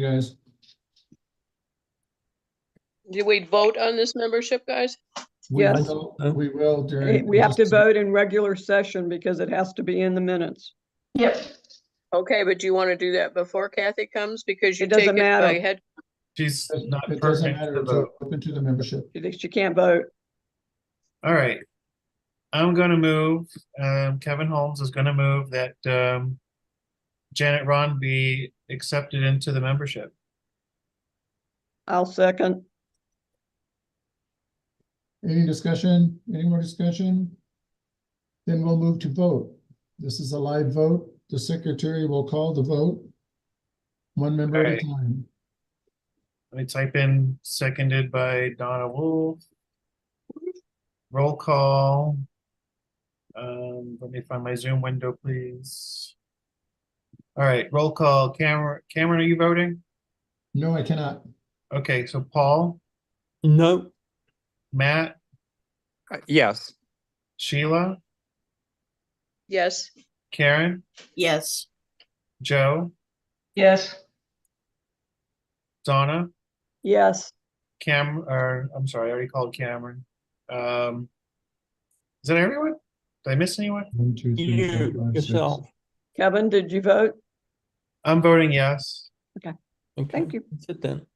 guys. Did we vote on this membership, guys? Yes. We will during. We have to vote in regular session because it has to be in the minutes. Yep. Okay, but do you want to do that before Kathy comes? Because you It doesn't take it matter. by head. She's not It doesn't pertinent to matter. the It's vote. open to the membership. She can't vote. All right. I'm going to move, Kevin Holmes is going to move that Janet Ron be accepted into the membership. I'll second. Any discussion? Any more discussion? Then we'll move to vote. This is a live vote. The secretary will call the vote. One member at a Okay. time. Let me type in seconded by Donna Wolf. Roll call. Let me find my Zoom window, please. All right, roll call. Cameron, are you voting? No, I cannot. Okay, so Paul, No. Matt, Yes. Sheila, Yes. Karen, Yes. Joe, Yes. Donna, Yes. I'm sorry, I already called Cameron. Is that everyone? Did I miss anyone? 1, 2, 3, 4, 5, 6. Yourself. Kevin, did you vote? I'm voting yes. Okay. Thank you. That's it then.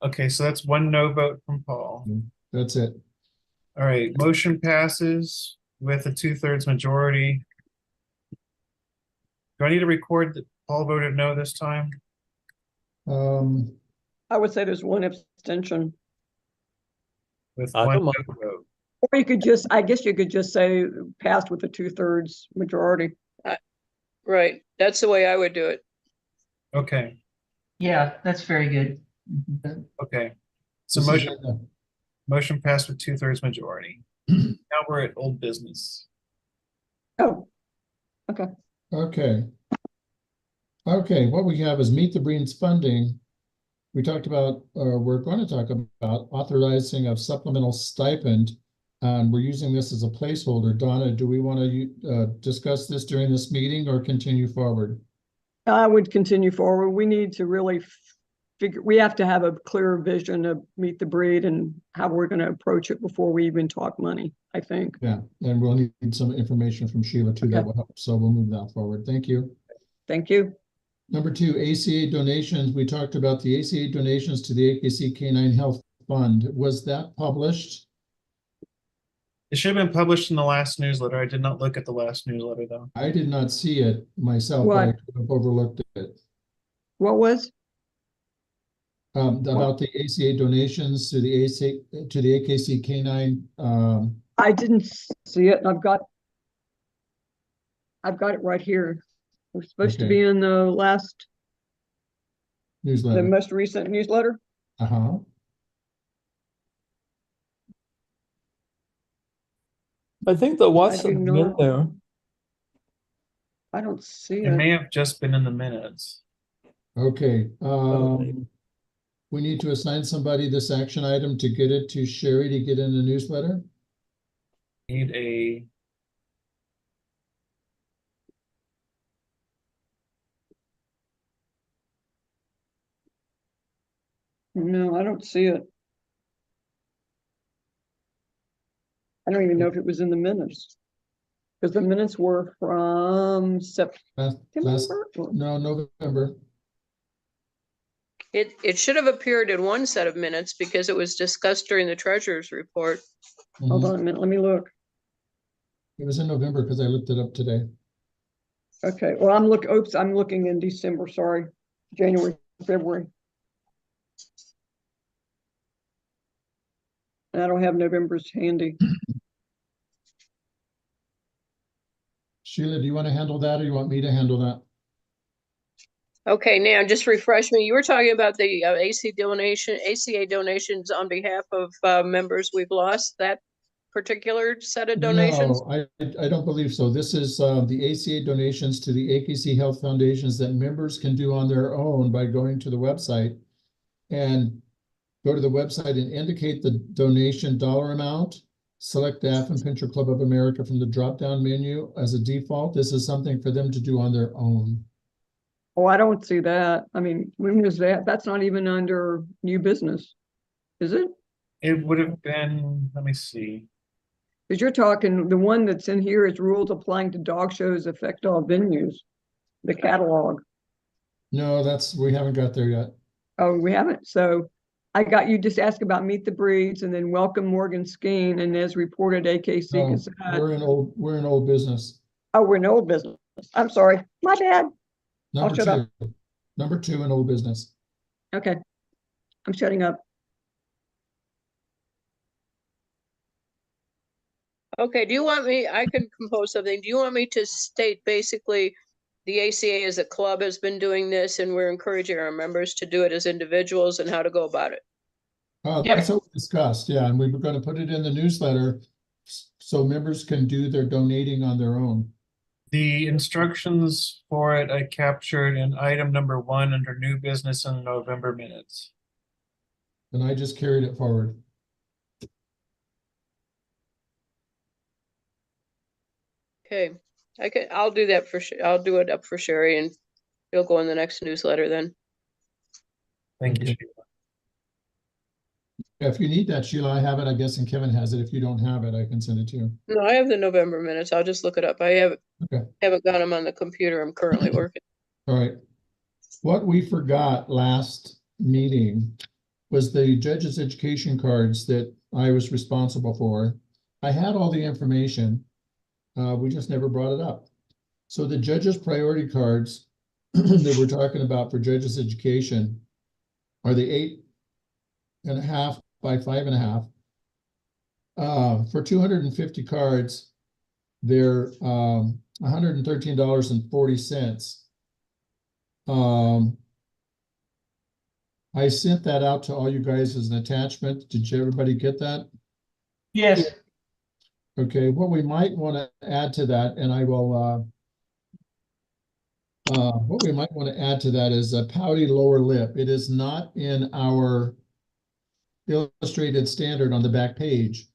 Okay, so that's one no vote from Paul. That's it. All right, motion passes with a 2/3 majority. Do I need to record that Paul voted no this time? I would say there's one abstention. With I one don't no mind. vote. Or you could just, I guess you could just say passed with a 2/3 majority. Right. That's the way I would do it. Okay, Yeah, that's very good. okay. So This is motion passed with 2/3 majority. Now we're at old business. Oh, okay. Okay, what we have is Meet the Breen's funding. We talked about, or we're going to talk about authorizing of supplemental stipend. And we're using this as a placeholder. Donna, do we want to discuss this during this meeting or continue forward? I would continue forward. We need to really we have to have a clear vision of Meet the Breed and how we're going to approach it before we even talk money, I think. Yeah, and we'll need some information from Sheila too. That will help. So we'll move that forward. Thank you. Thank you. Number 2, ACA donations. We talked about the ACA donations to the AKC Canine Health Fund. Was that published? It should have been published in the last newsletter. I did not look at the last newsletter though. I did not see it myself, What? but I could have overlooked it. What was? About the ACA donations to the AKC Canine. I didn't see it. I've got it right here. It was supposed to Okay. be in the Newsletter. most recent newsletter. Uh-huh. I think there was I do some not- in there. I don't see It may it. have just been in the minutes. Okay. Okay. We need to assign somebody this action item to get it to Sherry to get in the newsletter. Need a No, I don't see it. I don't even know if it was in the minutes. Because the minutes were from September. No, November. It should have appeared in one set of minutes because it was discussed during the treasurer's report. Hold on a minute, let me look. It was in November because I looked it up today. Okay, well, I'm looking in December, sorry. January, February. And I don't have November's handy. Sheila, do you want to handle that or you want me to handle that? Okay, now just refresh me. You were talking about the ACA donations on behalf of members we've lost, that particular set of donations? No, I don't believe so. This is the ACA donations to the AKC Health Foundations that members can do on their own by going to the website and go to the website and indicate the donation dollar amount. Select the AF and Pincher Club of America from the drop-down menu as a default. This is something for them to do on their own. Oh, I don't see that. I mean, when was that? That's not even under new business, is it? It would have been, let me see. Because you're talking, the one that's in here is rules applying to dog shows affect all venues, the catalog. No, we haven't got there yet. Oh, we haven't. So I got you just ask about Meet the Breeds and then welcome Morgan Skeen and as reported AKC No, Gazette. we're in old business. Oh, we're in old business. I'm sorry. My bad. Number shut up. two. Number 2 in old business. Okay. I'm shutting up. Okay, do you want me, I can compose something. Do you want me to state basically the ACA as a club has been doing this and we're encouraging our members to do it as individuals and how to go about it? Yep. That's what we discussed, yeah, and we were gonna put it in the newsletter so members can do their donating on their own. The instructions for it I captured in item number 1 under new business in the November minutes. And I just carried it forward. Okay, I'll do that I'll do it up for Sherry and it'll go in the next newsletter then. Thank you, Okay. Sheila. If you need that, Sheila, I have it, I guess, and Kevin has it. If you don't have it, I can send it to you. No, I have the November minutes. I'll just look it up. Okay. Haven't got them on the computer. I'm currently working. All right. What we forgot last meeting was the judges' education cards that I was responsible for. I had all the information. We just never brought it up. So the judges' priority cards that we're talking about for judges' education are the 8.5 by 5.5. For 250 cards, they're $113.40. I sent that out to all you guys as an attachment. Did everybody get that? Yes. Okay, what we might want to add to that, and I will, what we might want to add to that is a pouty lower lip. It is not in our illustrated standard on the back page,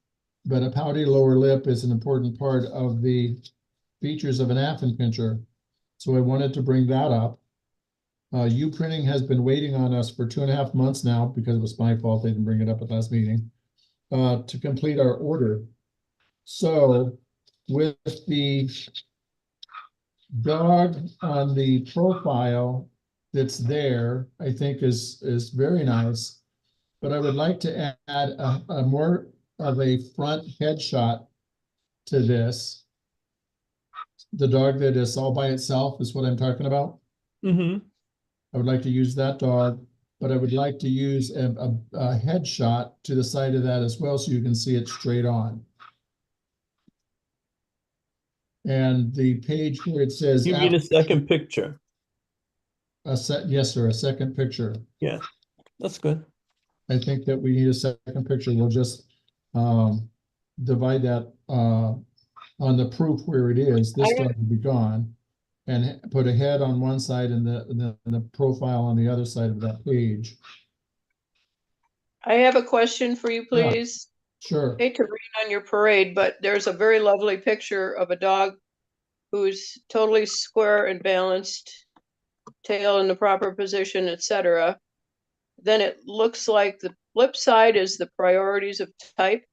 but a pouty lower lip is an important part of the features of an Affenpinscher. So I wanted to bring that up. U-Printing has been waiting on us for 2.5 months now because it was my fault. They didn't bring it up at last meeting to complete our order. So with the dog on the profile that's there, I think is very nice. But I would like to add a more of a front headshot to this. The dog that is all by itself is what I'm talking about. Mm-hmm. I would like to use that dog, but I would like to use a headshot to the side of that as well, so you can see it straight on. And the page where it says You mean a second picture? Yes, sir, a second picture. Yeah, that's good. I think that we need a second picture. We'll just divide that on the proof where it is. This dog will be gone, and put a head on one side and the profile on the other side of that page. I have a question for you, Yeah. please. Sure. Hate to rain on your parade, but there's a very lovely picture of a dog who's totally square and balanced, tail in the proper position, etc. Then it looks like the flip side is the priorities of type.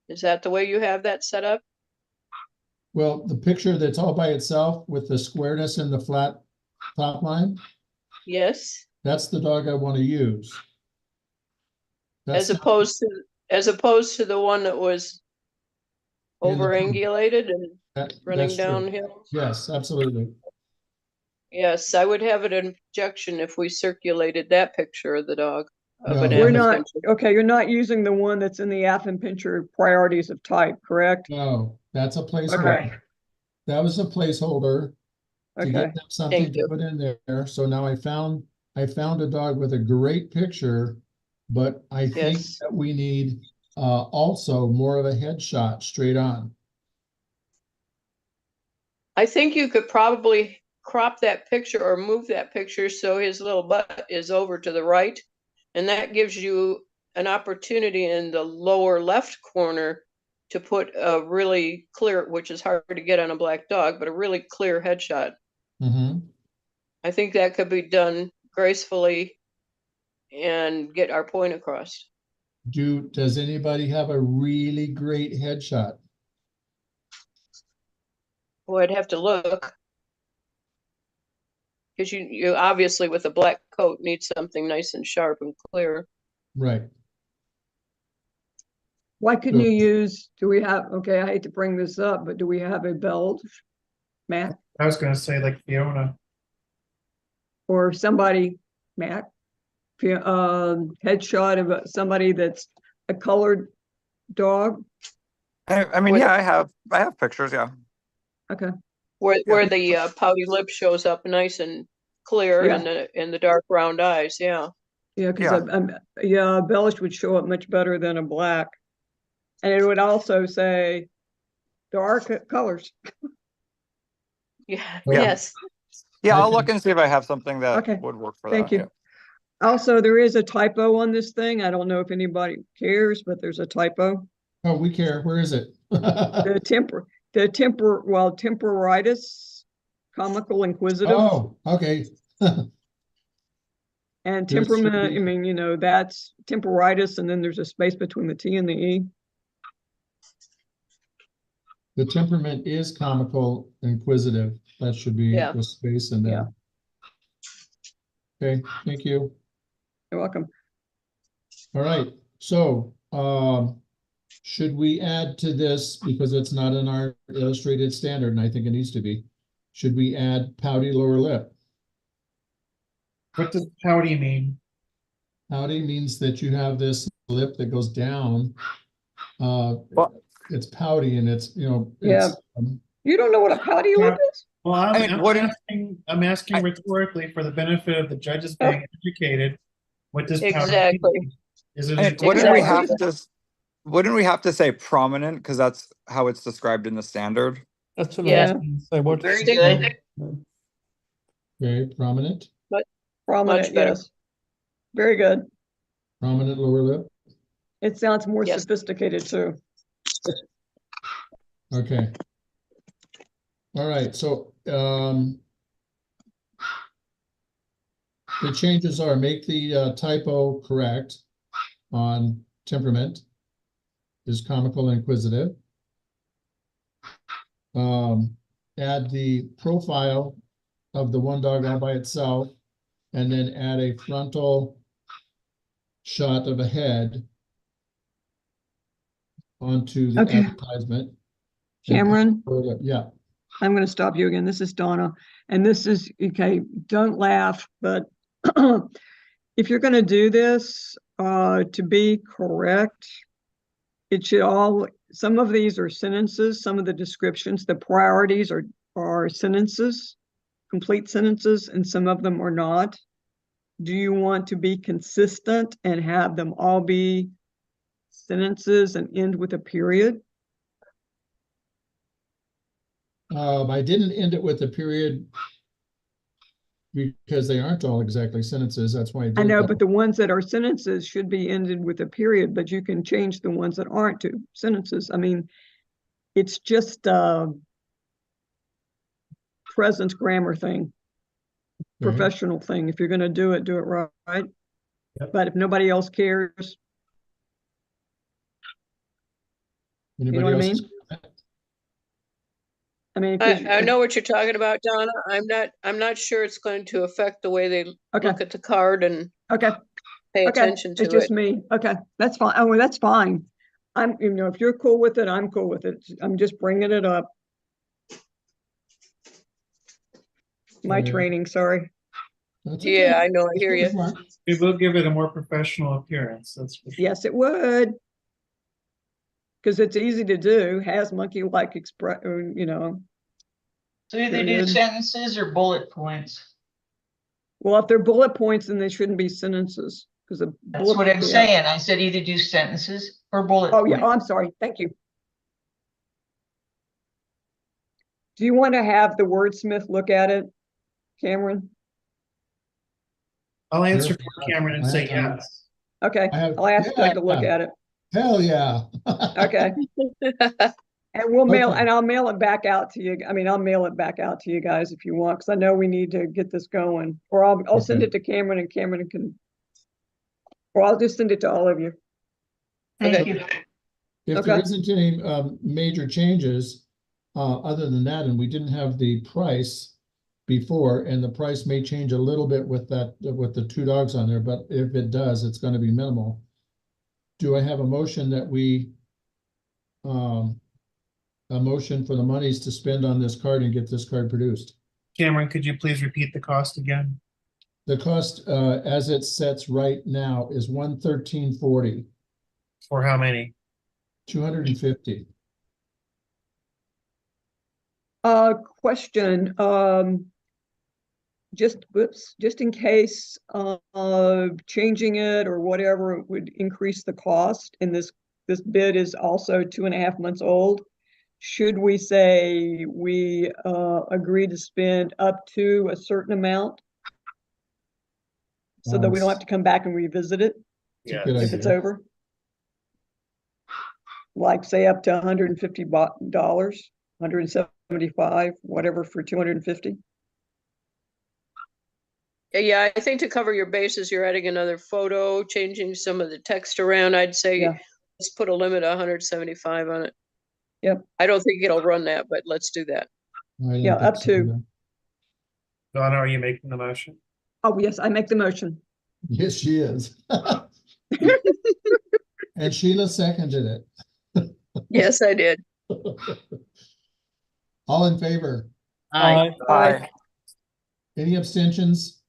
Is that the way you have that set up? Well, the picture that's all by itself with the squareness and the flat top line, Yes. that's the dog I want to use. As That's opposed to the one that was In the- overangulated and running that's true. downhill. Yes, absolutely. Yes, I would have an objection if we circulated that picture of the dog. Of No. an We're not, Affenpinscher. okay, you're not using the one that's in the Affenpinscher priorities of type, correct? No, that's a placeholder. Okay, That was a placeholder to okay. get them something Thank to you. put in there. So now I found a dog with a great picture, but I think Yes. that we need also more of a headshot straight on. I think you could probably crop that picture or move that picture so his little butt is over to the right. And that gives you an opportunity in the lower left corner to put a really clear, which is hard to get on a black dog, but a really clear headshot. Mm-hmm. I think that could be done gracefully and get our point across. Does anybody have a really great headshot? Well, I'd have to look. Because you obviously with a black coat need something nice and sharp and clear. Right. Why couldn't Good. you use, do we have, okay, I hate to bring this up, but do we have a belt, Matt, I was gonna say like Fiona. or somebody, Matt? Headshot of somebody that's a colored dog? I mean, With- yeah, I have pictures, yeah. Okay, Where the pouty lip shows up nice and clear Yeah. and the dark round eyes, yeah. yeah, because Yeah. yeah, a bellish would show up much better than a black. And it would also say dark colors. Yeah, Yeah. yes. Yeah, I I'll look think- and see if I have something that Okay, would work for Thank that. you. Also, there is a typo on this thing. I don't know if anybody cares, but there's a typo. Oh, we care. Where is it? Temporitis, comical inquisitive, Oh, okay. and there should temperament, be- I mean, that's temporitis, and then there's a space between the T and the E. The temperament is comical, inquisitive. That should be Yeah. the space in there. Okay, thank you. You're welcome. All right, so, should we add to this, because it's not in our illustrated standard, and I think it needs to be, should we add pouty lower lip? What does pouty mean? Pouty means that you have this lip that goes down. Well- It's pouty and it's, Yeah. You don't know what a pouty lip is? Well, I mean, I'm asking rhetorically for the benefit of the judges being educated. What does pouty Exactly. mean? Is it And an wouldn't we Exactly. have to, wouldn't we have to say prominent, because that's how it's described in the standard? That's what I Yeah. was gonna say. What's Very Stick- good. very prominent, Prominent, better. yes. Very good. prominent lower lip. It sounds more Yes. sophisticated too. Okay. All right, so, the changes are make the typo correct on temperament is comical and inquisitive. Add the profile of the one dog all by itself, and then add a frontal shot of a head onto the Okay. advertisement. Cameron, Yeah, I'm going to stop you again. This is Donna. And this is, okay, don't laugh, but if you're going to do this, to be correct, it should some of these are sentences, some of the descriptions, the priorities are sentences, complete sentences, and some of them are not. Do you want to be consistent and have them all be sentences and end with a period? I didn't end it with a period because they aren't all exactly sentences. That's why I I did know, that. but the ones that are sentences should be ended with a period, but you can change the ones that aren't to sentences. I mean, it's just a present grammar thing, Okay. professional thing. If you're going to do it right. Yep. But if nobody else cares, Anybody what I else? mean? I mean, 'cause I know what you're talking about, Donna. I'm not sure it's going to affect the way they Okay, look at the card and okay, pay okay. attention It's to just it. me. Okay, that's fine. Oh, well, that's fine. If you're cool with it, I'm cool with it. I'm just bringing it up. My Yeah. training, sorry. That's okay. Yeah, I know, I hear you. Smart. We will give it a more professional appearance, that's for sure. Yes, it would. Because it's easy to do, has monkey-like So either do Period. sentences or bullet points. well, if they're bullet points, then they shouldn't be sentences. Because That's what I'm saying. I said either do sentences or bullet Oh, yeah, points. I'm sorry. Thank you. Do you want to have the wordsmith look at it, Cameron? I'll answer Sure. for Cameron and I say have time. yes. Okay, I have- I'll ask Doug to look yeah. at it. Hell, yeah. Okay, And we'll mail, Okay. and I'll mail it back out to you. I mean, I'll mail it back out to you guys if you want, because I know we need to get this going. Or I'll send Okay. it to Cameron and Cameron can, or I'll just send it to all of you. Thank Okay. you. If there Okay. isn't any major changes, other than that, and we didn't have the price before, and the price may change a little bit with that, with the 2 dogs on there, but if it does, it's gonna be minimal. Do I have a motion that we, a motion for the monies to spend on this card and get this card produced? Cameron, could you please repeat the cost again? The cost, as it sets right now, is $113.40, For how many? 250. Question, just in case, changing it or whatever would increase the cost, and this bid is also 2.5 months old. Should we say we, agree to spend up to a certain amount? So that we don't have to come back and revisit it It's a good if it's idea. over? Like say up to $150, 175, whatever for 250? Yeah, I think to cover your bases, you're adding another photo, changing some of the text around. I'd say Yeah. let's put a limit of 175 on it. Yep. I don't think it'll run that, but let's do that. I didn't Yeah, think up so to. either. Donna, are you making the motion? Oh, yes, I make the motion. Yes, she is. And Sheila seconded it. Yes, I did. All in favor? Aye. Aye. Any abstentions?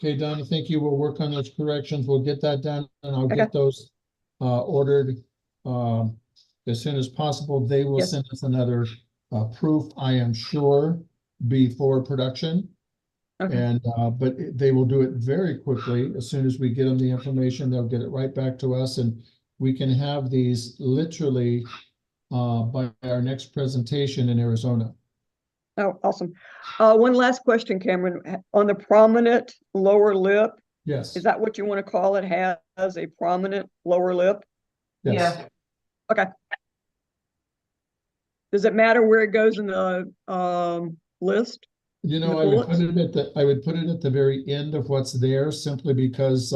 Okay, Donna, thank you. We'll work on those corrections. We'll get that done and I'll Okay. get those ordered as soon as possible. They will Yes. send us another proof, I am sure, before production. Okay. And but they will do it very quickly. As soon as we get them the information, they'll get it right back to us, and we can have these literally by our next presentation in Arizona. Oh, awesome. One last question, Cameron. On the prominent lower lip, Yes. is that what you want to call it? Has a prominent lower lip? Yes. Yeah. Okay. Does it matter where it goes in the list? You The know, I would put bullets? it at the, I would put it at the very end of what's there, simply because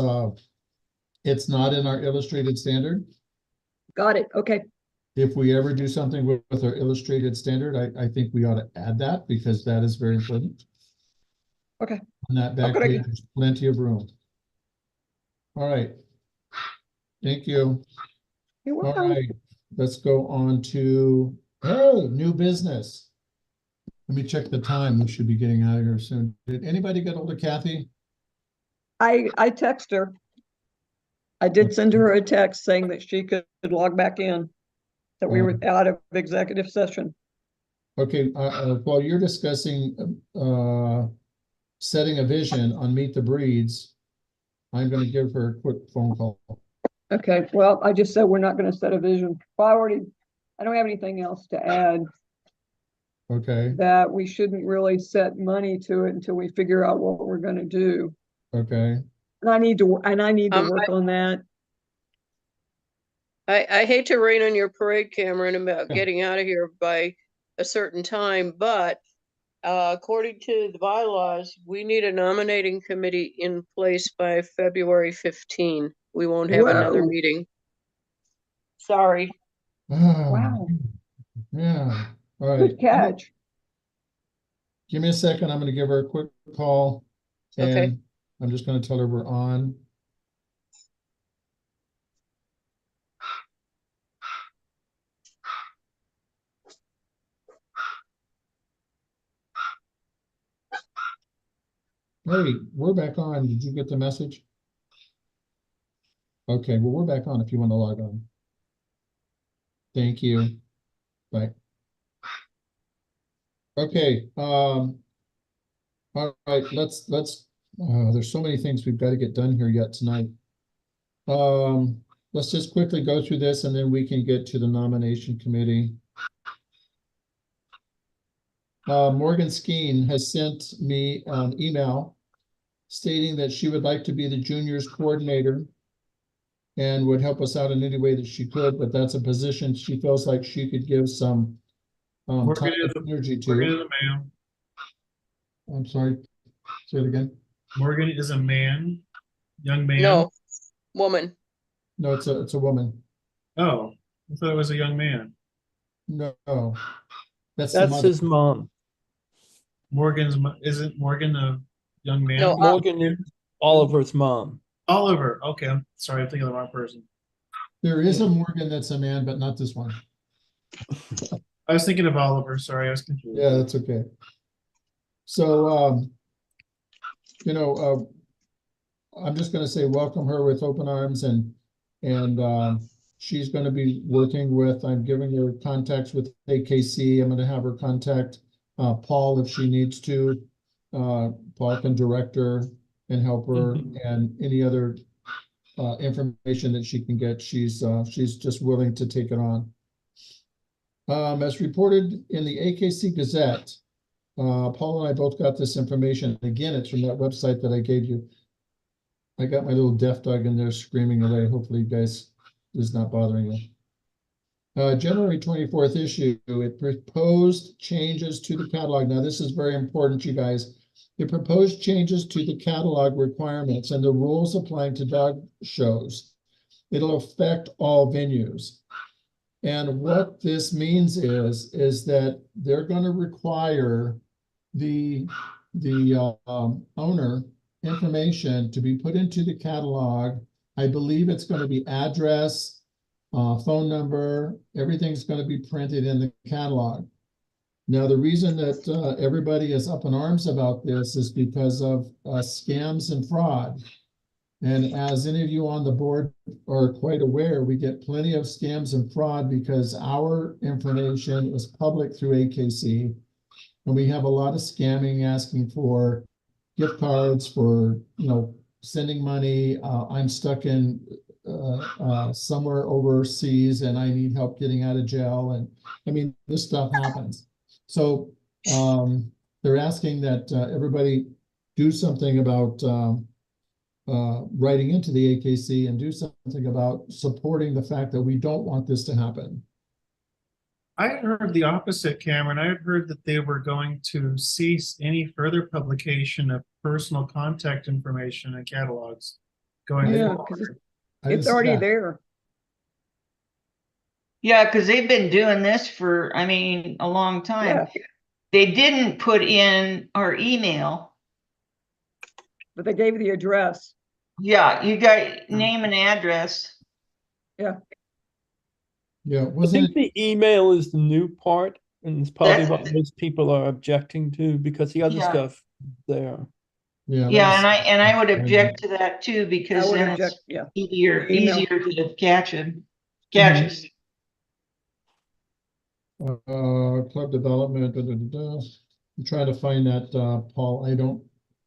it's not in our illustrated standard. Got it. Okay. If we ever do something with our illustrated standard, I think we ought to add that, because that is very important. Okay. On that back Okay. page, there's plenty of room. All right. Thank you. You're All welcome. right, let's go on to, hey, new business. Let me check the time. We should be getting out of here soon. Did anybody get hold of Kathy? I text her. I did send her a text saying that she could log back in, that we were out of executive session. Okay, while you're discussing setting a vision on Meet the Breeds, I'm gonna give her a quick phone call. Okay, well, I just said we're not gonna set a vision. Well, I don't have anything else to add, Okay, that we shouldn't really set money to it until we figure out what we're gonna do. okay. And I need to Um, work on that. I hate to rain on your parade, Cameron, about Yeah. getting out of here by a certain time, but according to the bylaws, we need a nominating committee in place by February 15. We won't have another Whoa. meeting. Sorry. Wow, Yeah, all right. good catch. Give me a second. I'm gonna give her a quick call. Okay. And I'm just gonna tell her we're on. Hey, we're back on. Did you get the message? Okay, well, we're back on if you want to log on. Thank you. Bye. Okay, all right, let's, there's so many things we've got to get done here yet tonight. Let's just quickly go through this and then we can get to the nomination committee. Morgan Skeen has sent me an email stating that she would like to be the juniors coordinator and would help us out in any way that she could, but that's a position she feels like she could give some Morgan time is and energy Morgan is to. a man. I'm sorry, say it again. Morgan is a man, young man. No, woman. No, it's a woman. Oh, I thought it was a young man. No, that's the That's mother. his mom. Isn't Morgan a young man? No, Morgan is Oliver's mom. Oliver. Okay, I'm sorry, I'm thinking of the wrong person. There is a Morgan that's a man, but not this one. I was thinking of Oliver. Sorry, I was confused. Yeah, that's okay. So, you know, I'm just going to say welcome her with open arms, and she's going to be working with. I'm giving her contacts with AKC. I'm going to have her contact Paul if she needs to. Paul can direct her and help her, and any other information that she can get. She's just willing to take it on. As reported in the AKC Gazette, Paul and I both got this information. Again, it's from that website that I gave you. I got my little deaf dog in there screaming away. Hopefully you guys is not bothering you. January 24th issue, it proposed changes to the catalog. Now, this is very important, you guys. It proposed changes to the catalog requirements and the rules applying to dog shows. It'll affect all venues. And what this means is that they're going to require the owner information to be put into the catalog. I believe it's going to be address, phone number, everything's going to be printed in the catalog. Now, the reason that everybody is up in arms about this is because of scams and fraud. And as any of you on the board are quite aware, we get plenty of scams and fraud because our information is public through AKC. And we have a lot of scamming, asking for gift cards, for, you know, sending money. I'm stuck in somewhere overseas and I need help getting out of jail. And I mean, this stuff happens. So they're asking that everybody do something about writing into the AKC and do something about supporting the fact that we don't want this to happen. I had heard the opposite, Cameron. I had heard that they were going to cease any further publication of personal contact information and catalogs going Yeah, forward. because I didn't it's see already that. there. Yeah, because they've been doing this for, I mean, a long time. Yeah, They didn't put in our email. but they gave the address. Yeah, you got name and address. Yeah, I wasn't think the email is the new part, and it's probably That's- what most people are objecting to because the other Yeah. stuff there. Yeah, Yeah, let me and I would see. object to that too, I because would then object, it's yeah. easier to catch Mhm. us. Club development, I'm trying to find that, Paul. I don't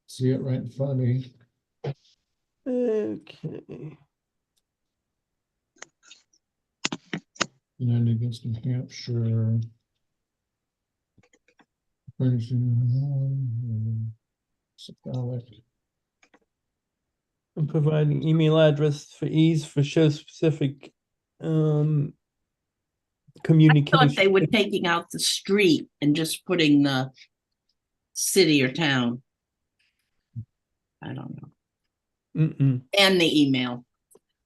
see it right in front of me. Okay. United against New Hampshire. Symbolic. And providing email address for ease for show specific Thought communication. they were taking out the street and just putting the city or town. I don't know. And the email.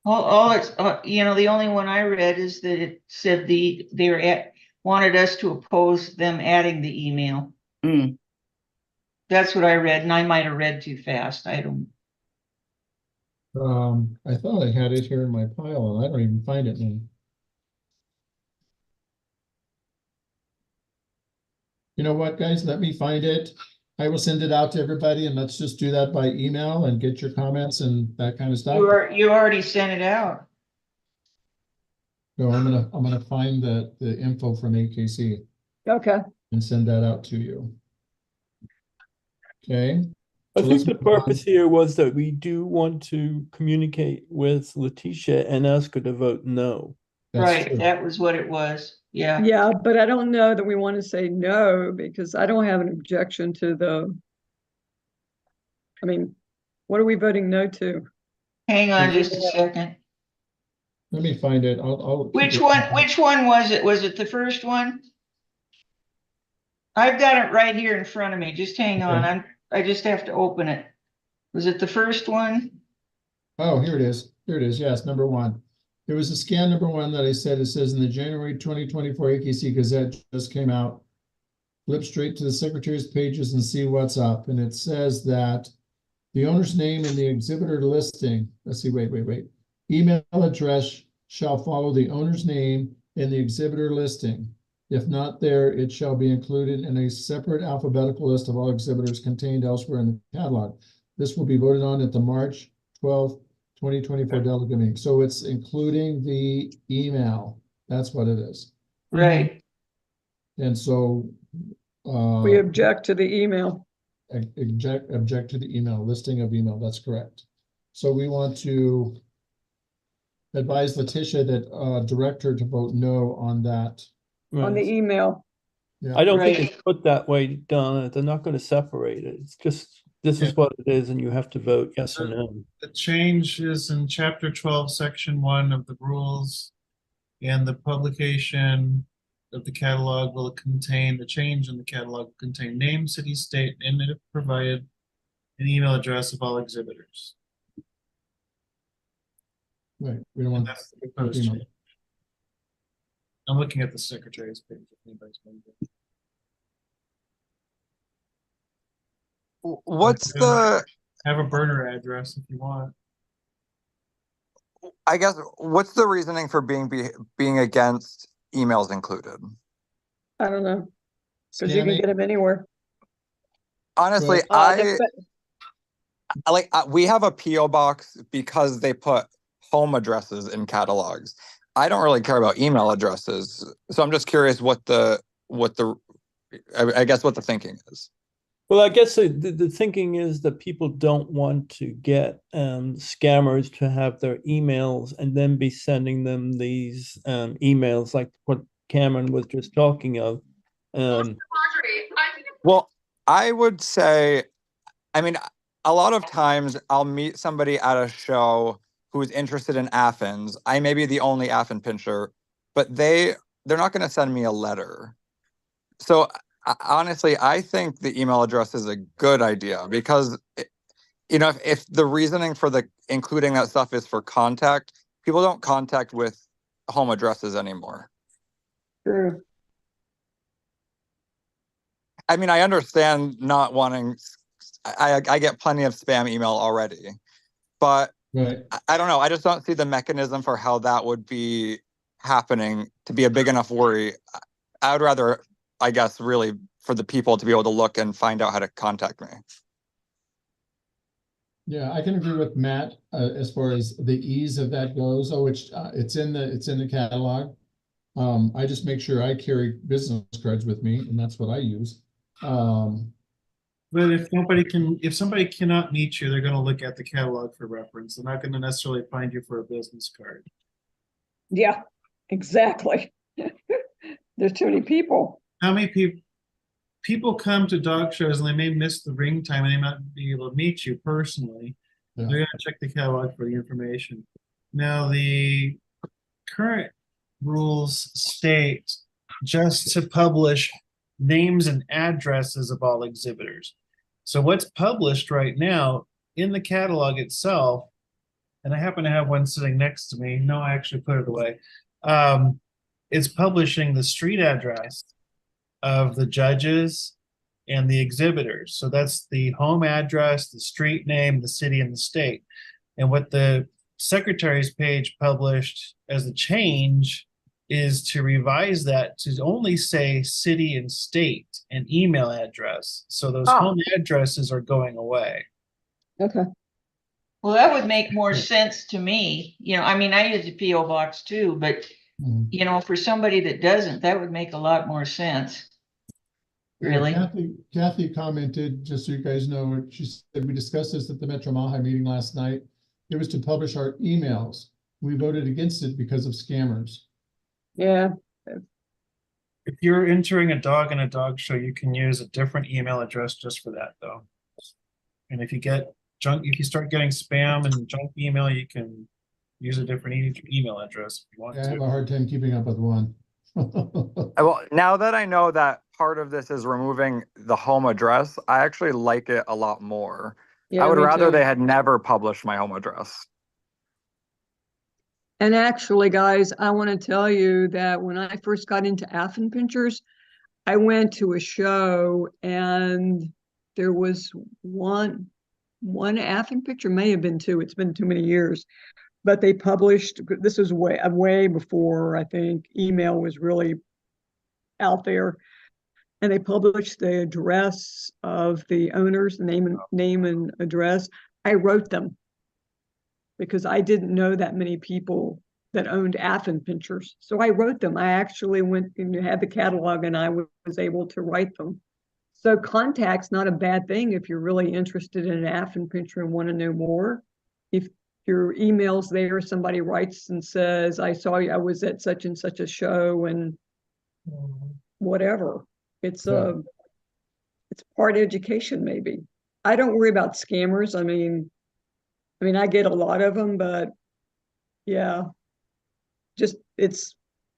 All it's, the only one I read is that it said wanted us to oppose them adding the email. Mm. That's what I read, and I might have read too fast. I don't. I thought I had it here in my pile and I don't even find it now. You know what, guys? Let me find it. I will send it out to everybody and let's just do that by email and get your comments and that kind of stuff. You already sent it out. No, I'm gonna find the info from AKC Okay, and send that out to you. Okay. I So think let's the move on. purpose here was that we do want to communicate with Letitia and ask her to vote no. That's Right, true. that was what it was. Yeah. yeah, but I don't know that we want to say no, because I don't have an objection to I mean, what are we voting no to? Hang on just a second. Let me find it. I'll. keep Which it- one was it? Was it the first one? I've got it right here in front of me. Just hang on. Okay. I just have to open it. Was it the first one? Oh, here it is. Here it is. Yes, number one. There was a scan number one that I said, it says in the January 2024 AKC Gazette just came out. Flip straight to the secretary's pages and see what's up. And it says that the owner's name in the exhibitor listing, let's see, wait. Email address shall follow the owner's name in the exhibitor listing. If not there, it shall be included in a separate alphabetical list of all exhibitors contained elsewhere in the catalog. This will be voted on at the March 12th, 2024 delegate meeting. So it's including the email. That's what it is. Right. And so We object to the email. object to the email, listing of email. That's correct. So we want to advise Letitia that direct her to vote no on that. On the Right. email. Yeah. I don't think Right. it's put that way, Donna. They're not going to separate it. It's just, this Yeah. is what it is, and you have to vote yes or no. The change is in chapter 12, section 1 of the rules. And the publication of the catalog will contain, the change in the catalog will contain name, city, state, and if provided, an email address of all exhibitors. Right. We don't And want that's the proposed email. change. I'm looking at the secretary's page. If anybody's wondering. What's the, Have a burner address if you want. I guess, what's the reasoning for being against emails included? I don't know. Because you can Scanning. get them anywhere. Honestly, Well, we have a PO box because they put home addresses in catalogs. I don't really care about email addresses, so I'm just curious I guess what the thinking is. Well, I guess the thinking is that people don't want to get scammers to have their emails and then be sending them these emails like what Cameron was just talking of. Well, I would say, I mean, a lot of times I'll meet somebody at a show who's interested in Athens. I may be the only Athens pincher, but they're not going to send me a letter. So honestly, I think the email address is a good idea because, if the reasoning for including that stuff is for contact, people don't contact with home addresses anymore. True. I mean, I understand not wanting, I get plenty of spam email already, but right. I don't know. I just don't see the mechanism for how that would be happening to be a big enough worry. I would rather, I guess, really for the people to be able to look and find out how to contact me. Yeah, I can agree with Matt as far as the ease of that goes. Oh, it's in the catalog. I just make sure I carry business cards with me, and that's what I use. But if somebody cannot meet you, they're going to look at the catalog for reference. They're not going to necessarily find you for a business card. Yeah, exactly. There's too many people. How many people come to dog shows and they may miss the ring time and they might be able to meet you personally. Yeah. They're going to check the catalog for the information. Now, the current rules state just to publish names and addresses of all exhibitors. So what's published right now in the catalog itself, and I happen to have one sitting next to me. No, I actually put it away. It's publishing the street address of the judges and the exhibitors. So that's the home address, the street name, the city, and the state. And what the secretary's page published as a change is to revise that to only say city and state and email address. So those home addresses are going away. Okay. Well, that would make more sense to me. I mean, I use a PO box too, but for somebody that doesn't, that would make a lot more sense. Really? Kathy commented, just so you guys know, she said we discussed this at the Metro Mahi meeting last night. It was to publish our emails. We voted against it because of scammers. Yeah. If you're entering a dog in a dog show, you can use a different email address just for that, though. And if you start getting spam and junk email, you can use a different email address if you want Yeah, I have a to. hard time keeping up with one. Well, now that I know that part of this is removing the home address, I actually like it a lot more. Yeah, I would me rather too. they had never published my home address. And actually, guys, I want to tell you that when I first got into Affen Pinchers, I went to a show and there was one Affen Pincher, may have been two. It's been too many years, but they published. This was way before I think email was really out there, and they published the address of the owners, the name and address. I wrote them because I didn't know that many people that owned Affen Pinchers. So I wrote them. I actually went and had the catalog and I was able to write them. So contact's not a bad thing if you're really interested in an Affen Pincher and want to know more. If your email's there, somebody writes and says, I saw you, I was at such and such a show and whatever. It's part education maybe. I don't worry about scammers. I mean, I get a lot of them, but yeah, just it's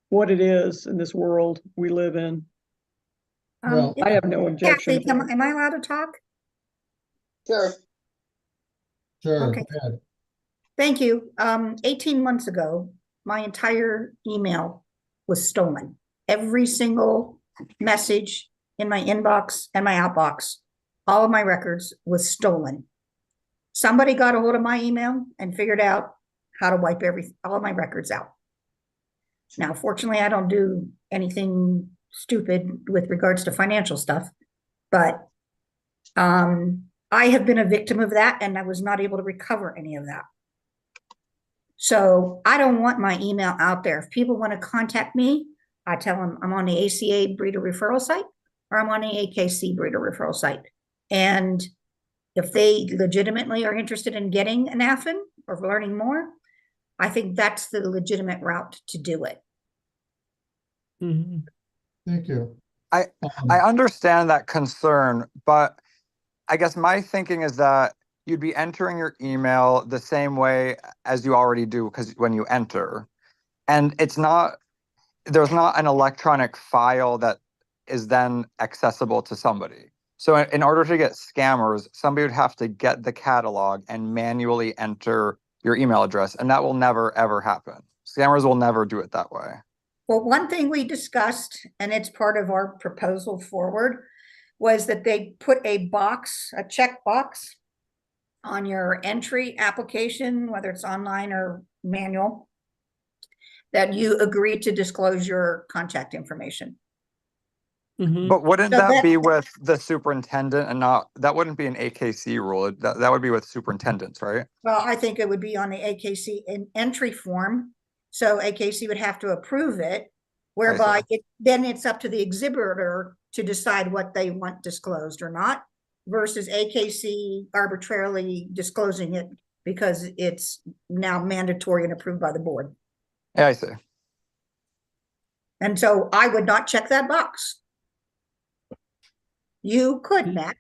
what it is in this world we live in. Well, I have no objection. Kathy, am I allowed to talk? Sure. sure, Okay. go ahead. Thank you. 18 months ago, my entire email was stolen. Every single message in my inbox and my outbox, all of my records was stolen. Somebody got a hold of my email and figured out how to wipe all of my records out. Now, fortunately, I don't do anything stupid with regards to financial stuff, but I have been a victim of that and I was not able to recover any of that. So I don't want my email out there. If people want to contact me, I tell them I'm on the ACA breeder referral site or I'm on the AKC breeder referral site. And if they legitimately are interested in getting an Affen or learning more, I think that's the legitimate route to do it. Mhm. Thank you. I understand that concern, but I guess my thinking is that you'd be entering your email the same way as you already do because when you enter, and there's not an electronic file that is then accessible to somebody. So in order to get scammers, somebody would have to get the catalog and manually enter your email address, and that will never ever happen. Scammers will never do it that way. Well, one thing we discussed, and it's part of our proposal forward, was that they put a check box on your entry application, whether it's online or manual, that you agree to disclose your contact information. Mhm. But wouldn't So that be with the superintendent and not, that wouldn't be an AKC rule. That would be with superintendents, right? Well, I think it would be on the AKC entry form. So AKC would have to approve it, whereby then it's up to the exhibitor to decide what they want disclosed or not, versus AKC arbitrarily disclosing it because it's now mandatory and approved by the board. Yeah, I see. And so I would not check that box. You could, Matt.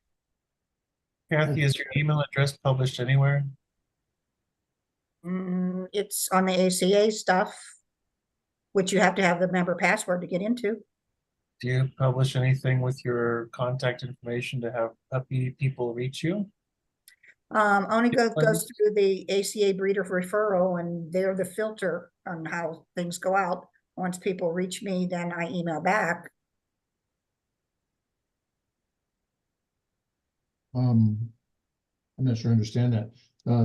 Kathy, is your email address published anywhere? It's on the ACA stuff, which you have to have the member password to get into. Do you publish anything with your contact information to have people reach you? Only goes through the ACA breeder referral, and they're the filter on how things go out. Once people reach me, then I email back. I'm not sure I understand that.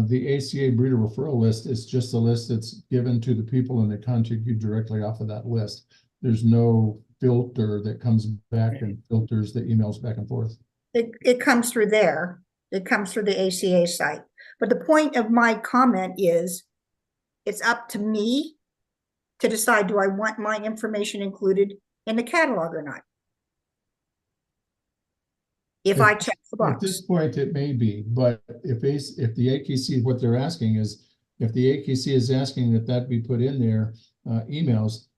The ACA breeder referral list is just a list that's given to the people and they contact you directly off of that list. There's no filter that comes back and filters the emails back and forth. It comes through there. It comes through the ACA site. But the point of my comment is it's up to me to decide, do I want my information included in the catalog or not? If I check the box. At this point, it may be, but if the AKC, what they're asking is, if the AKC is asking that be put in their emails,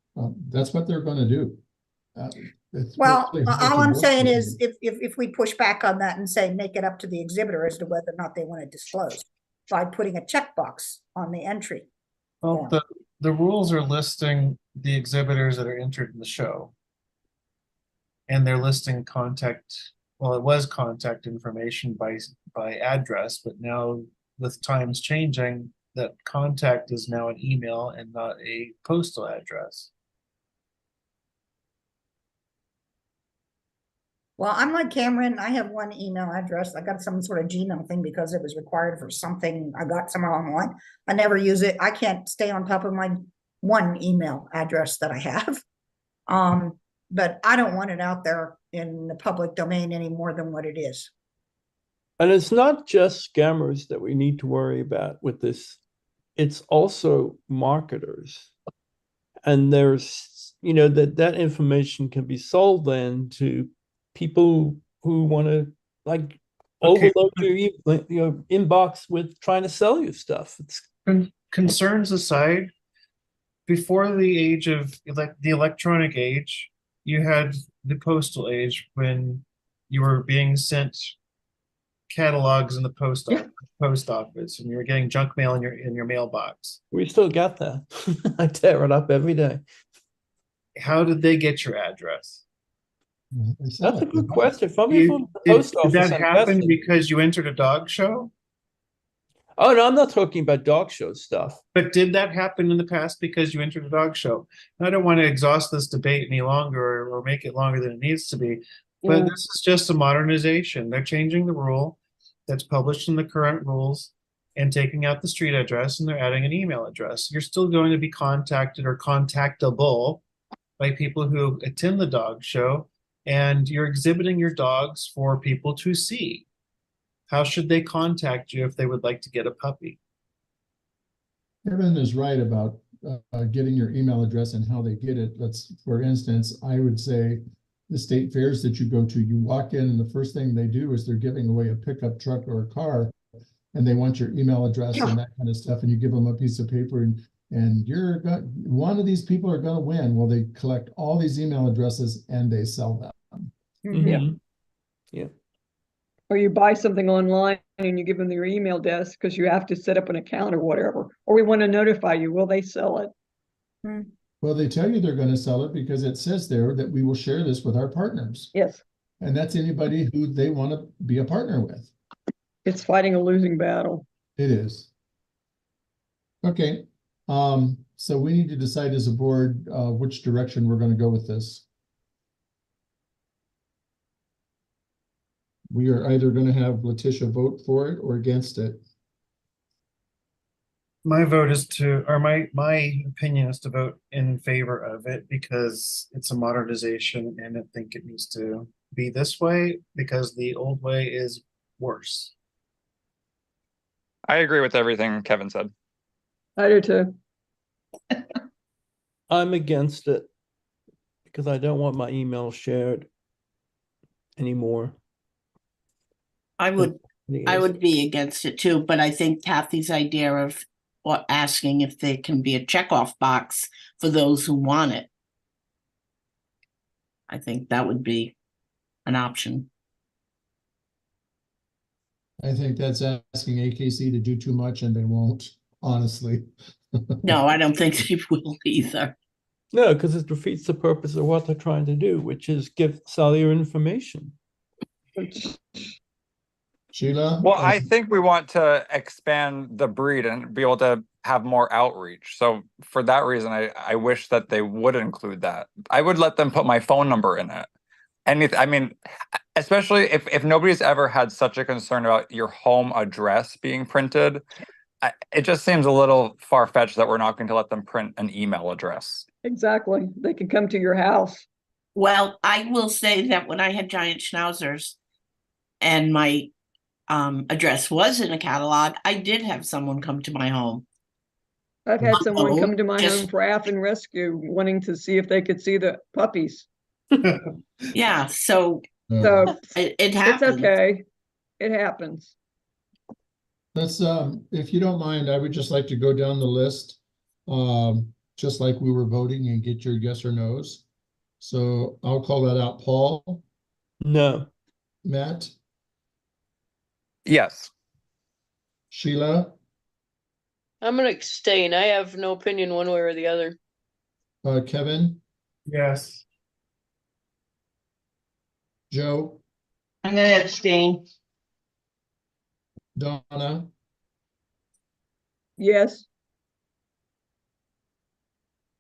that's what they're going to do. Well, all I'm saying is if we push back on that and say, make it up to the exhibitor as to whether or not they want to disclose by putting a checkbox on the entry. Well, the rules are listing the exhibitors that are entered in the show. And they're listing contact, well, it was contact information by address, but now with times changing, that contact is now an email and not a postal address. Well, I'm like Cameron. I have one email address. I got some sort of Gmail thing because it was required for something I got somewhere online. I never use it. I can't stay on top of my one email address that I have. But I don't want it out there in the public domain any more than what it is. And it's not just scammers that we need to worry about with this. It's also marketers. And there's, that information can be sold then to people who want to like overload your inbox with trying to sell you stuff. Concerns aside, before the age of the electronic age, you had the postal age when you were being sent catalogs in the post office and you were getting junk mail in your mailbox. We still got that. I tear it up every day. How did they get your address? That's a good question. Probably from the post office. Did that happen because you entered a dog show? Oh, no, I'm not talking about dog show stuff. But did that happen in the past because you entered a dog show? I don't want to exhaust this debate any longer or make it longer than it needs to be. But this is just a modernization. They're changing the rule that's published in the current rules and taking out the street address, and they're adding an email address. You're still going to be contacted or contactable by people who attend the dog show, and you're exhibiting your dogs for people to see. How should they contact you if they would like to get a puppy? Kevin is right about getting your email address and how they get it. For instance, I would say the state fairs that you go to, you walk in and the first thing they do is they're giving away a pickup truck or a car, and they want your email address and that kind of stuff, and you give them a piece of paper and one of these people are going to win. Well, they collect all these email addresses and they sell them. Yeah. Or you buy something online and you give them your email address because you have to set up an account or whatever. Or we want to notify you. Will they sell it? Well, they tell you they're going to sell it because it says there that we will share this with our partners. Yes. And that's anybody who they want to be a partner with. It's fighting a losing battle. It is. Okay. So we need to decide as a board which direction we're going to go with this. We are either going to have Letitia vote for it or against it. My vote is my opinion is to vote in favor of it because it's a modernization and I think it needs to be this way because the old way is worse. I agree with everything Kevin said. I do too. I'm against it because I don't want my email shared anymore. I would be against it too, but I think Kathy's idea of asking if there can be a checkoff box for those who want it. I think that would be an option. I think that's asking AKC to do too much and they won't, honestly. No, I don't think they will either. No, because it defeats the purpose of what they're trying to do, which is sell your information. Sheila? Well, I think we want to expand the breed and be able to have more outreach. So for that reason, I wish that they would include that. I would let them put my phone number in it. I mean, especially if nobody's ever had such a concern about your home address being printed, it just seems a little far-fetched that we're not going to let them print an email address. Exactly. They can come to your house. Well, I will say that when I had giant schnauzers and my address was in a catalog, I did have someone come to my home. I've had someone come to my home for AF and rescue wanting to see if they could see the puppies. Yeah, so it happens. It's okay. It happens. Let's, if you don't mind, I would just like to go down the list, just like we were voting and get your yes or no's. So I'll call that out. Paul? No. Matt? Yes. Sheila? I'm gonna abstain. I have no opinion one way or the other. Kevin, Yes. Joe, I'm gonna abstain. Donna, Yes,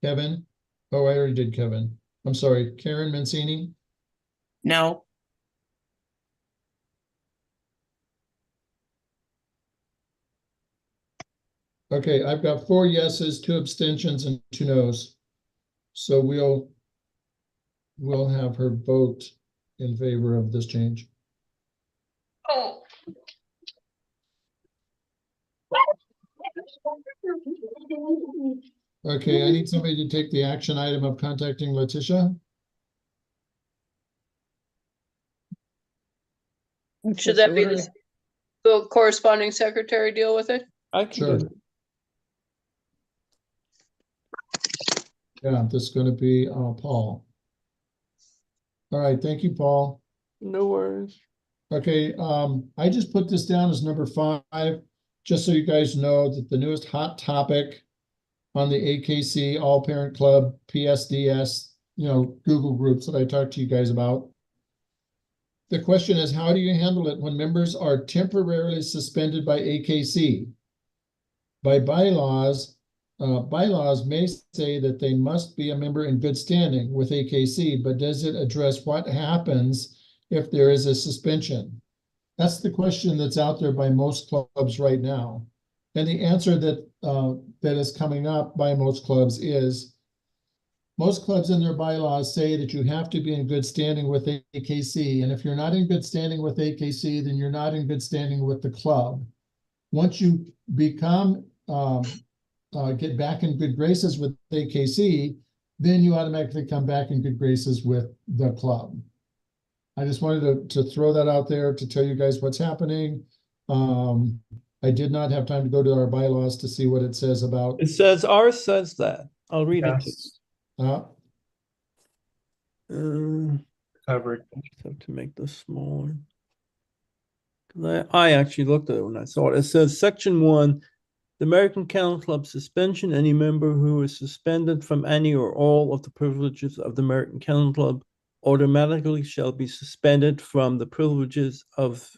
Kevin. Oh, I already did Kevin. I'm sorry, Karen Mancini, No, okay, I've got 4 yeses, 2 abstentions, and 2 nos. So we'll have her vote in favor of this change. Oh. Okay, I need somebody to take the action item of contacting Letitia. Should that be the corresponding secretary deal with it? I can Sure. do Yeah, this is gonna be Paul. All right, thank you, Paul. no worries. Okay, I just put this down as number 5, just so you guys know that the newest hot topic on the AKC All Parent Club, PSDS, Google groups that I talked to you guys about. The question is, how do you handle it when members are temporarily suspended by AKC? By bylaws, bylaws may say that they must be a member in good standing with AKC, but does it address what happens if there is a suspension? That's the question that's out there by most clubs right now. And the answer that is coming up by most clubs is, most clubs in their bylaws say that you have to be in good standing with AKC. And if you're not in good standing with AKC, then you're not in good standing with the club. Once you become, get back in good graces with AKC, then you automatically come back in good graces with the club. I just wanted to throw that out there to tell you guys what's happening. I did not have time to go to our bylaws to see what it says about. It says, ours says that. I'll read it to Yes. you. Covered. I just have to make this smaller. 'Cause I actually looked at it when I saw it. It says Section 1, the American Kennel Club suspension, any member who is suspended from any or all of the privileges of the American Kennel Club automatically shall be suspended from the privileges of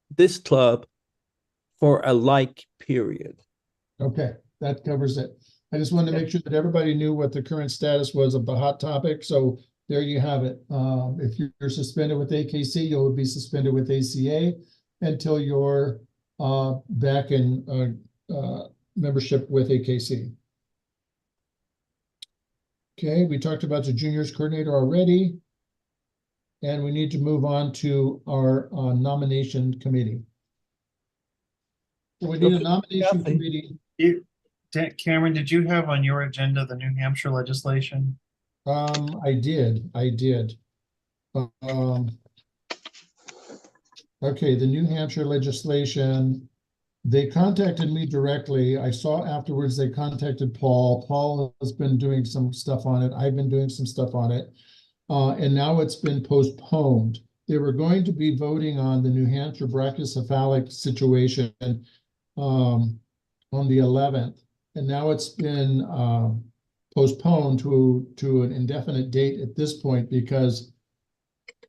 this club for a like period. Okay, that covers it. I just wanted to make sure that everybody knew what the current status was of the hot topic. So there you have it. If you're suspended with AKC, you'll be suspended with ACA until you're back in membership with AKC. Okay, we talked about the juniors coordinator already. And we need to move on to our nomination committee. So we need a nomination committee. Cameron, did you have on your agenda the New Hampshire legislation? I did. Okay, the New Hampshire legislation, they contacted me directly. I saw afterwards they contacted Paul. Paul has been doing some stuff on it. I've been doing some stuff on it. And now it's been postponed. They were going to be voting on the New Hampshire brachycephalic situation on the 11th. And now it's been postponed to an indefinite date at this point because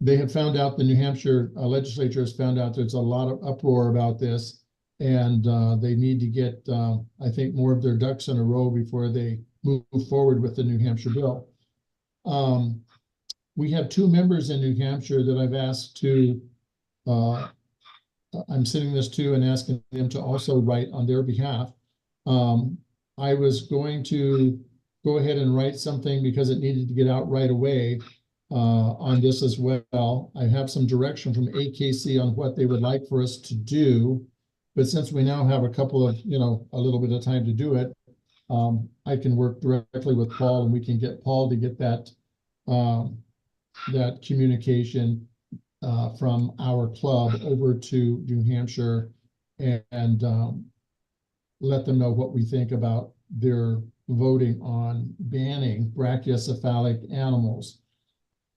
they have found out, the New Hampshire legislature has found out there's a lot of uproar about this, and they need to get, I think, more of their ducks in a row before they move forward with the New Hampshire bill. We have 2 members in New Hampshire that I've asked to, I'm sending this to and asking them to also write on their behalf. I was going to go ahead and write something because it needed to get out right away on this as well. I have some direction from AKC on what they would like for us to do. But since we now have a couple of, a little bit of time to do it, I can work directly with Paul and we can get Paul to get that that communication from our club over to New Hampshire and let them know what we think about their voting on banning brachycephalic animals.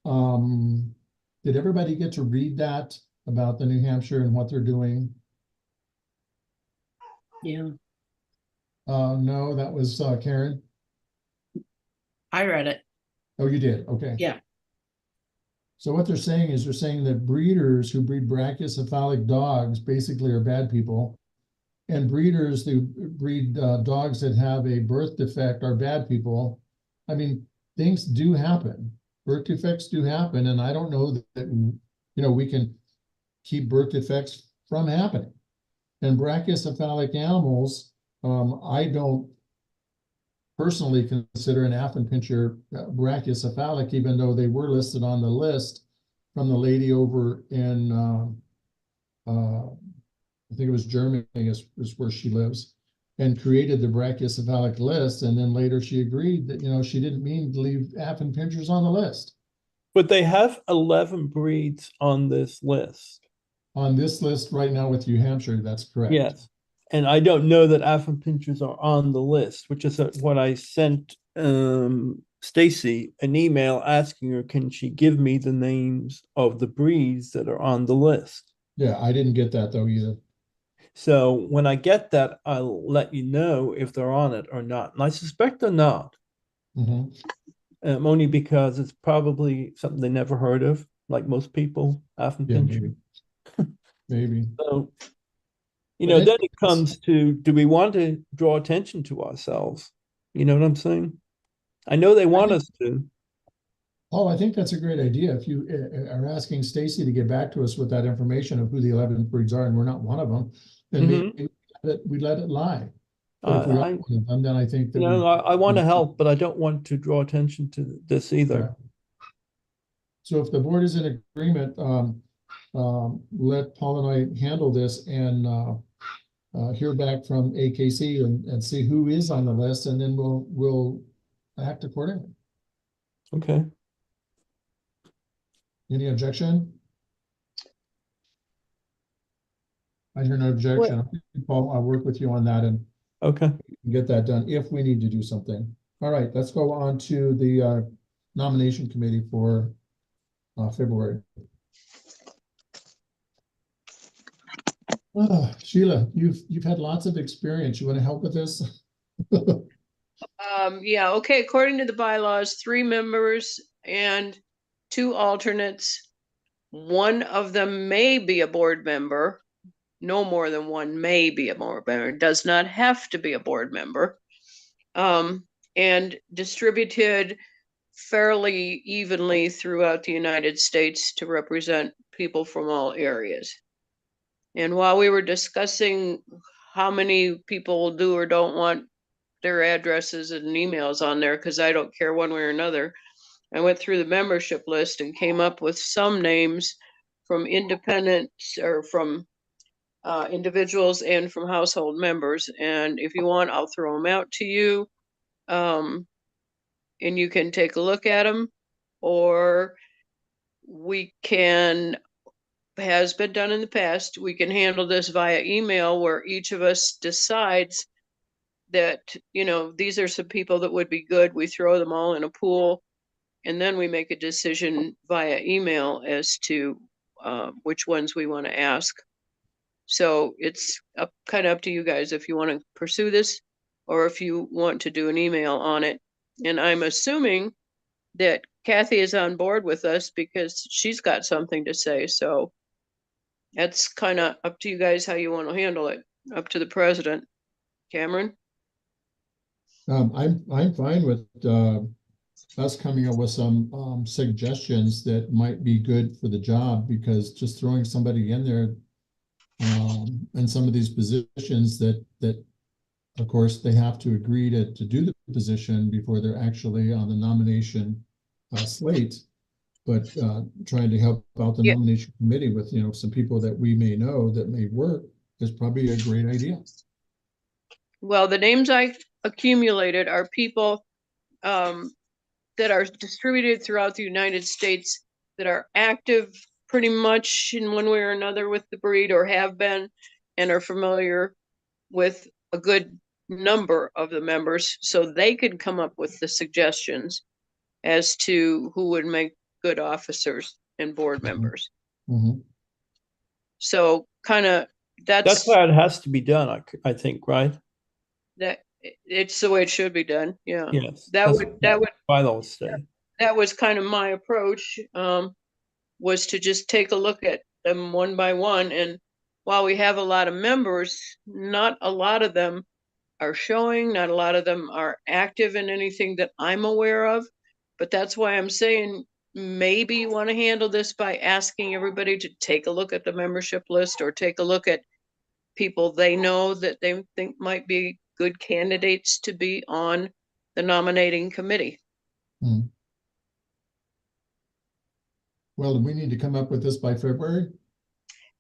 Did everybody get to read that about the New Hampshire and what they're doing? Yeah. No, that was Karen. I read it. Oh, you did? Okay. Yeah. So what they're saying is they're saying that breeders who breed brachycephalic dogs basically are bad people. And breeders who breed dogs that have a birth defect are bad people. I mean, things do happen. Birth defects do happen. And I don't know that, we can keep birth defects from happening. And brachycephalic animals, I don't personally consider an Affenpinscher brachycephalic, even though they were listed on the list from the lady over in, I think it was Germany is where she lives, and created the brachycephalic list. And then later she agreed that, she didn't mean to leave Affenpinschers on the list. But they have 11 breeds on this list. On this list right now with New Hampshire, that's correct. Yes. And I don't know that Affenpinschers are on the list, which is what I sent Stacy an email asking her, can she give me the names of the breeds that are on the list? Yeah, I didn't get that though either. So when I get that, I'll let you know if they're on it or not. And I suspect they're not. Only because it's probably something they never heard of, like most people, Affenpinscher. Yeah, maybe. So, then it comes to, do we want to draw attention to ourselves? You know what I'm saying? I know they want us to. Oh, I think that's a great idea. If you are asking Stacy to get back to us with that information of who the 11 breeds are, and we're not one of them, then maybe we let it lie. But if we are one of them, then I think that I want to help, but I don't want to draw attention to this either. So if the board is in agreement, let Paul and I handle this and hear back from AKC and see who is on the list, and then we'll act accordingly. Okay. Any objection? I hear no objection. Paul, I'll work with you on that and get that done if we need to do something. All right, let's go on to the nomination committee for February. Sheila, you've had lots of experience. You want to help with this? Yeah, okay. According to the bylaws, 3 members and 2 alternates. One of them may be a board member. No more than one may be a board member. Does not have to be a board member. And distributed fairly evenly throughout the United States to represent people from all areas. And while we were discussing how many people do or don't want their addresses and emails on there, because I don't care one way or another, I went through the membership list and came up with some names from independents or from individuals and from household members. And if you want, I'll throw them out to you. And you can take a look at them, or we can, has been done in the past, we can handle this via email where each of us decides that, these are some people that would be good. We throw them all in a pool, and then we make a decision via email as to which ones we want to ask. So it's kind of up to you guys if you want to pursue this or if you want to do an email on it. And I'm assuming that Kathy is on board with us because she's got something to say. So that's kind of up to you guys how you want to handle it. Up to the president. Cameron? I'm fine with us coming up with some suggestions that might be good for the job, because just throwing somebody in there and some of these positions that of course they have to agree to do the position before they're actually on the nomination slate, but trying to help out the nomination committee with some people that we may know that may work is probably a great idea. Well, the names I accumulated are people that are distributed throughout the United States that are active pretty much in one way or another with the breed, or have been, and are familiar with a good number of the members, so they could come up with the suggestions as to who would make good officers and board members. So kind of that's how it has to be done, I think, right? That It's the way it should be done, yeah. Yes. That that's would, what that would, bylaws say. that was kind of my approach, was to just take a look at them one by one. And while we have a lot of members, not a lot of them are showing, not a lot of them are active in anything that I'm aware of. But that's why I'm saying maybe you want to handle this by asking everybody to take a look at the membership list or take a look at people they know that they think might be good candidates to be on the nominating committee. Well, do we need to come up with this by February?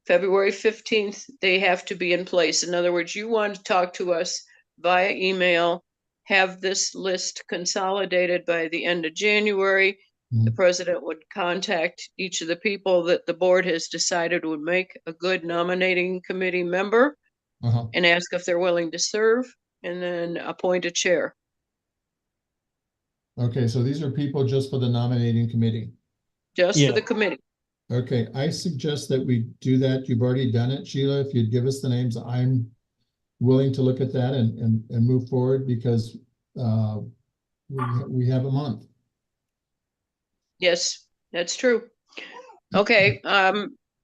February 15th, they have to be in place. In other words, you want to talk to us via email, have this list consolidated by the end of January. The president would contact each of the people that the board has decided would make a good nominating committee member and ask if they're willing to serve, and then appoint a chair. Okay, so these are people just for the nominating committee. Just for the committee. Okay, I suggest that we do that. You've already done it, Sheila. If you'd give us the names, I'm willing to look at that and move forward because we have a month. Yes, that's true. Okay,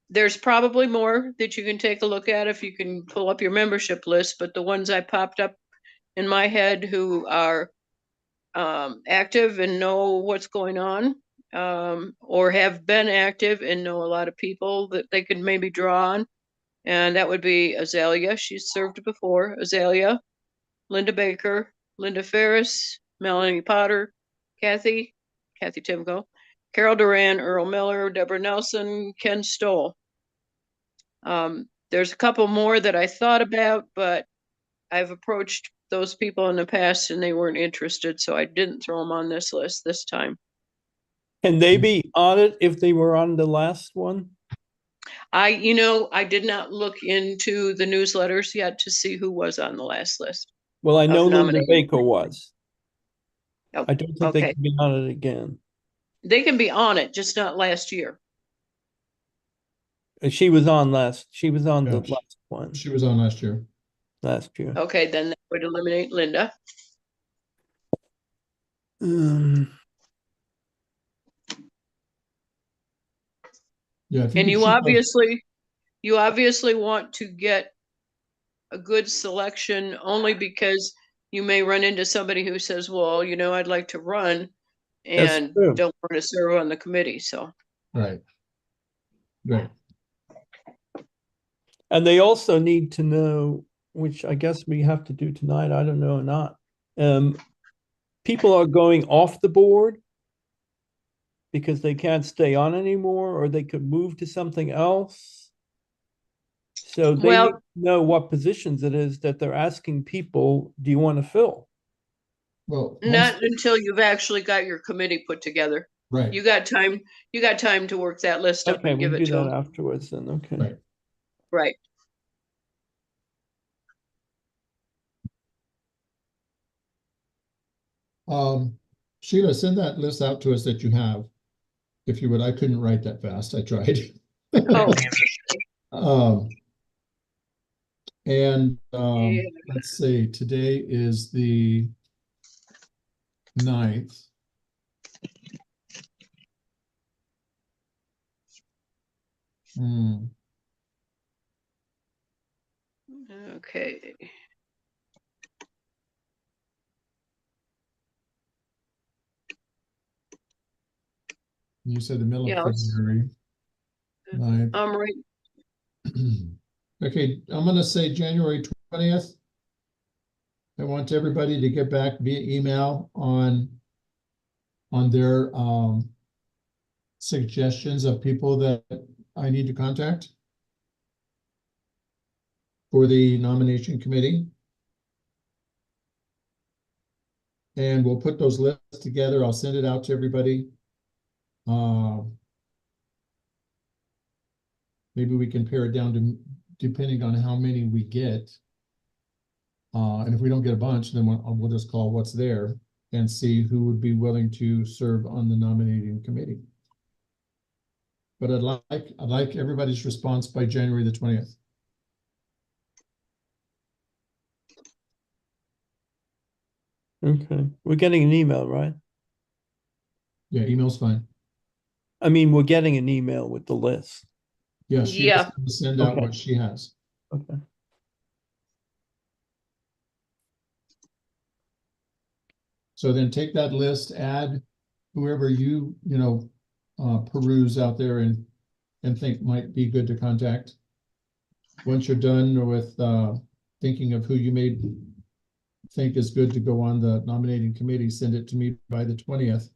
there's probably more that you can take a look at if you can pull up your membership list, but the ones I popped up in my head who are active and know what's going on, or have been active and know a lot of people that they could maybe draw on. And that would be Azalea. She's served before. Azalea, Linda Baker, Linda Ferris, Melanie Potter, Kathy Timko, Carol Duran, Earl Miller, Deborah Nelson, Ken Stoll. There's a couple more that I thought about, but I've approached those people in the past and they weren't interested, so I didn't throw them on this list this time. Can they be on it if they were on the last one? I did not look into the newsletters yet to see who was on the last list. Well, I know Linda nominated. Baker was. Oh, I don't think they can be on it again. They can be on it, just not last year. She was on the Yeah, last one She was on last year. last year. Okay, then that would eliminate Linda. Yeah, if And could you shoot obviously want to get a good selection only because you may run into somebody who says, well, I'd like to run and don't want to serve on the committee. So Right. And they also need to know, which I guess we have to do tonight, I don't know or not. People are going off the board because they can't stay on anymore, or they could move to something else. So they need to know what positions it is that they're asking people, do you want to fill? Well, not until you've actually got your committee put together. Right. You got time to work that list up and give it to them. Afterwards then, okay. Right. Sheila, send that list out to us that you have. If you would, I couldn't write that fast. I tried. Let's see, today is the 9th. Okay. You said the middle of February. Right. Okay, I'm going to say January 20th. I want everybody to get back via email on their suggestions of people that I need to contact for the nomination committee. And we'll put those lists together. I'll send it out to everybody. Maybe we can pare it down to depending on how many we get. And if we don't get a bunch, then we'll just call what's there and see who would be willing to serve on the nominating committee. But I'd like everybody's response by January the 20th. Okay, we're getting an email, right? Yeah, email's fine. I mean, we're getting an email with the list. Yeah, she Yeah. has to send out Okay. what she has. Okay. So then take that list, add whoever peruse out there and think might be good to contact. Once you're done with thinking of who you may think is good to go on the nominating committee, send it to me by the 20th.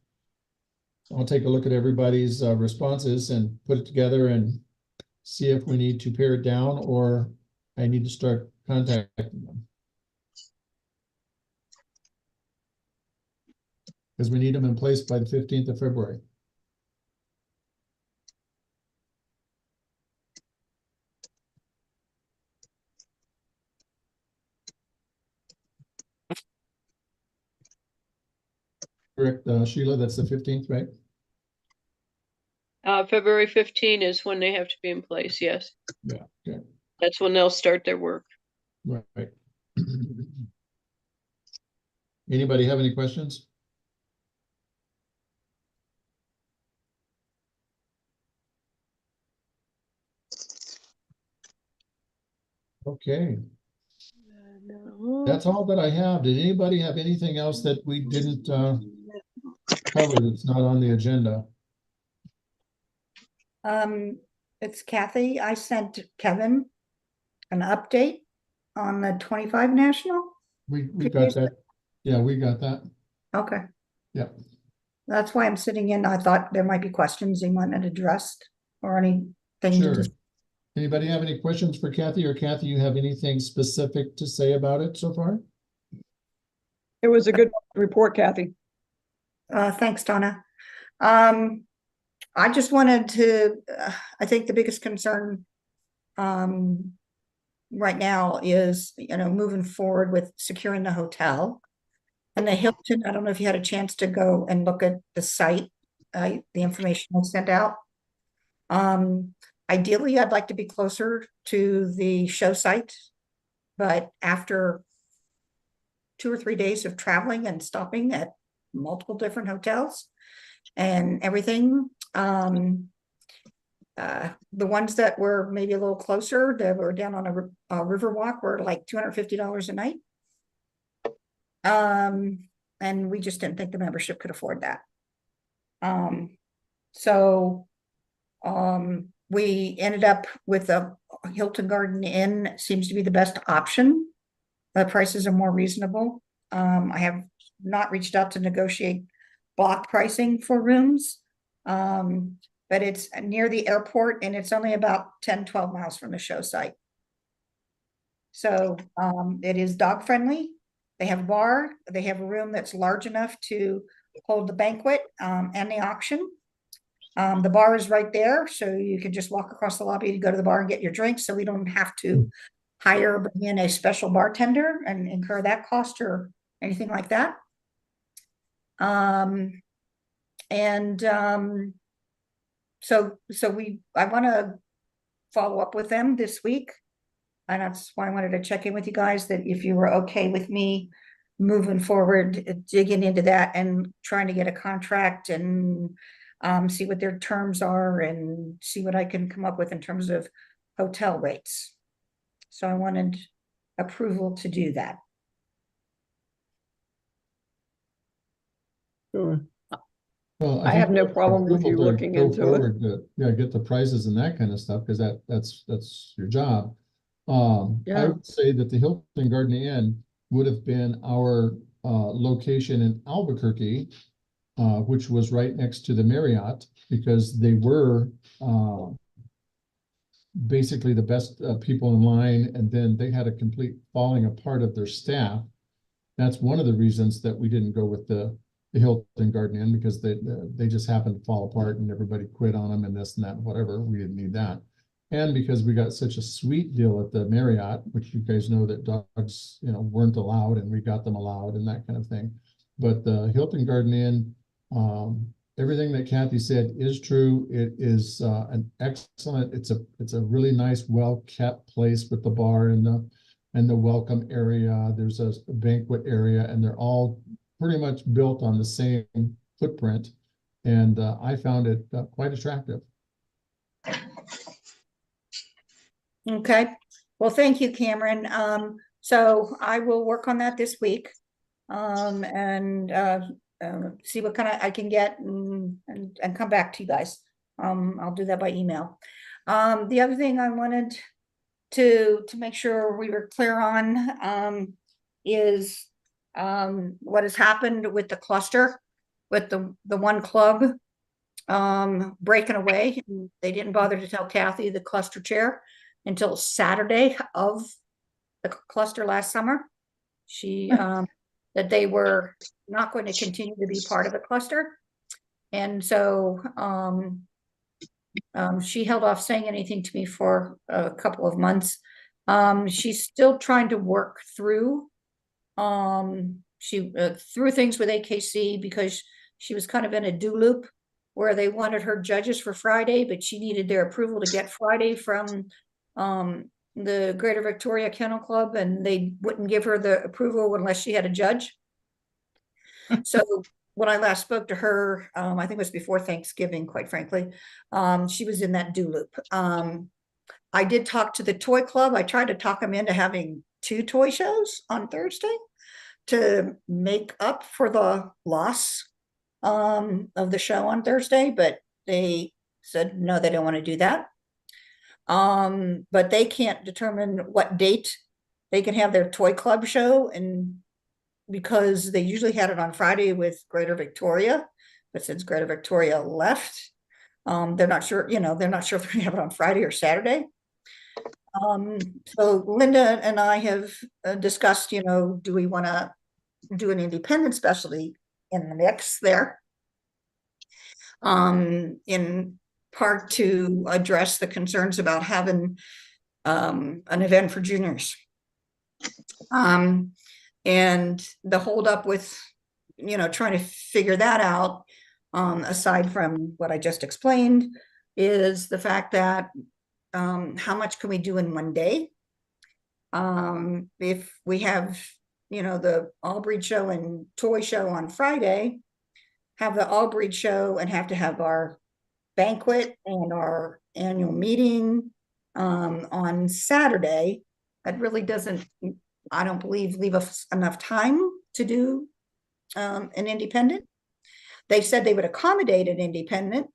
I'll take a look at everybody's responses and put it together and see if we need to pare it down or I need to start contacting them. Because we need them in place by the 15th of February. Correct, Sheila, that's the 15th, right? February 15 is when they have to be in place, yes. Yeah, okay, That's when they'll start their work. right. Anybody have any questions? Okay, that's all that I have. Did anybody have anything else that we didn't cover that's not on the agenda? It's Kathy. I sent Kevin an update on the 25 National. We got that. Yeah, we got that. Okay. Yeah. That's why I'm sitting in. I thought there might be questions he wanted addressed or anything to Sure. just. Anybody have any questions for Kathy, or Kathy, you have anything specific to say about it so far? It was a good report, Kathy. Thanks, Donna. I just wanted to, I think the biggest concern right now is, moving forward with securing the hotel. And the Hilton, I don't know if you had a chance to go and look at the site, the information I sent out. Ideally, I'd like to be closer to the show site, but after 2 or 3 days of traveling and stopping at multiple different hotels and everything, the ones that were maybe a little closer, that were down on a river walk, were like $250 a night. And we just didn't think the membership could afford that. So we ended up with a Hilton Garden Inn. Seems to be the best option. The prices are more reasonable. I have not reached out to negotiate block pricing for rooms. But it's near the airport and it's only about 10-12 miles from the show site. So it is dog friendly. They have a bar, they have a room that's large enough to hold the banquet and the auction. The bar is right there, so you can just walk across the lobby to go to the bar and get your drinks, so we don't have to hire or bring in a special bartender and incur that cost or anything like that. So I want to follow up with them this week. And that's why I wanted to check in with you guys, that if you were okay with me moving forward, digging into that and trying to get a contract and see what their terms are and see what I can come up with in terms of hotel rates. So I wanted approval to do that. Sure. Well, I have think no the problem with you approval to looking go into it. forward to, get the prices and that kind of stuff, because that's your job. I Yeah. would say that the Hilton Garden Inn would have been our location in Albuquerque, which was right next to the Marriott, because they were basically the best people in line, and then they had a complete falling apart of their staff. That's one of the reasons that we didn't go with the Hilton Garden Inn, because they just happened to fall apart and everybody quit on them and this and that and whatever. We didn't need that. And because we got such a sweet deal at the Marriott, which you guys know that dogs, weren't allowed, and we got them allowed and that kind of thing. But the Hilton Garden Inn, everything that Kathy said is true. It is an excellent, it's a really nice, well-kept place with the bar and the welcome area. There's a banquet area, and they're all pretty much built on the same footprint. And I found it quite attractive. Okay, well, thank you, Cameron. So I will work on that this week. And see what kind of I can get and come back to you guys. I'll do that by email. The other thing I wanted to make sure we were clear on is what has happened with the cluster, with the one club breaking away. They didn't bother to tell Kathy, the cluster chair, until Saturday of the cluster last summer. She that they were not going to continue to be part of the cluster. And so she held off saying anything to me for a couple of months. She's still trying to work through through things with AKC, because she was kind of in a do loop where they wanted her judges for Friday, but she needed their approval to get Friday from the Greater Victoria Kennel Club, and they wouldn't give her the approval unless she had a judge. So when I last spoke to her, I think it was before Thanksgiving, quite frankly, she was in that do loop. I did talk to the toy club. I tried to talk them into having 2 toy shows on Thursday to make up for the loss of the show on Thursday, but they said no, they don't want to do that. But they can't determine what date they can have their toy club show, and because they usually had it on Friday with Greater Victoria, but since Greater Victoria left, they're not sure, they're not sure if they're gonna have it on Friday or Saturday. So Linda and I have discussed, do we want to do an independent specialty in the mix there? In part to address the concerns about having an event for juniors. And the holdup with, trying to figure that out, aside from what I just explained, is the fact that how much can we do in one day? If we have, the All-Breed show and toy show on Friday, have the All-Breed show and have to have our banquet and our annual meeting on Saturday, that really doesn't, I don't believe, leave us enough time to do an independent. They said they would accommodate an independent,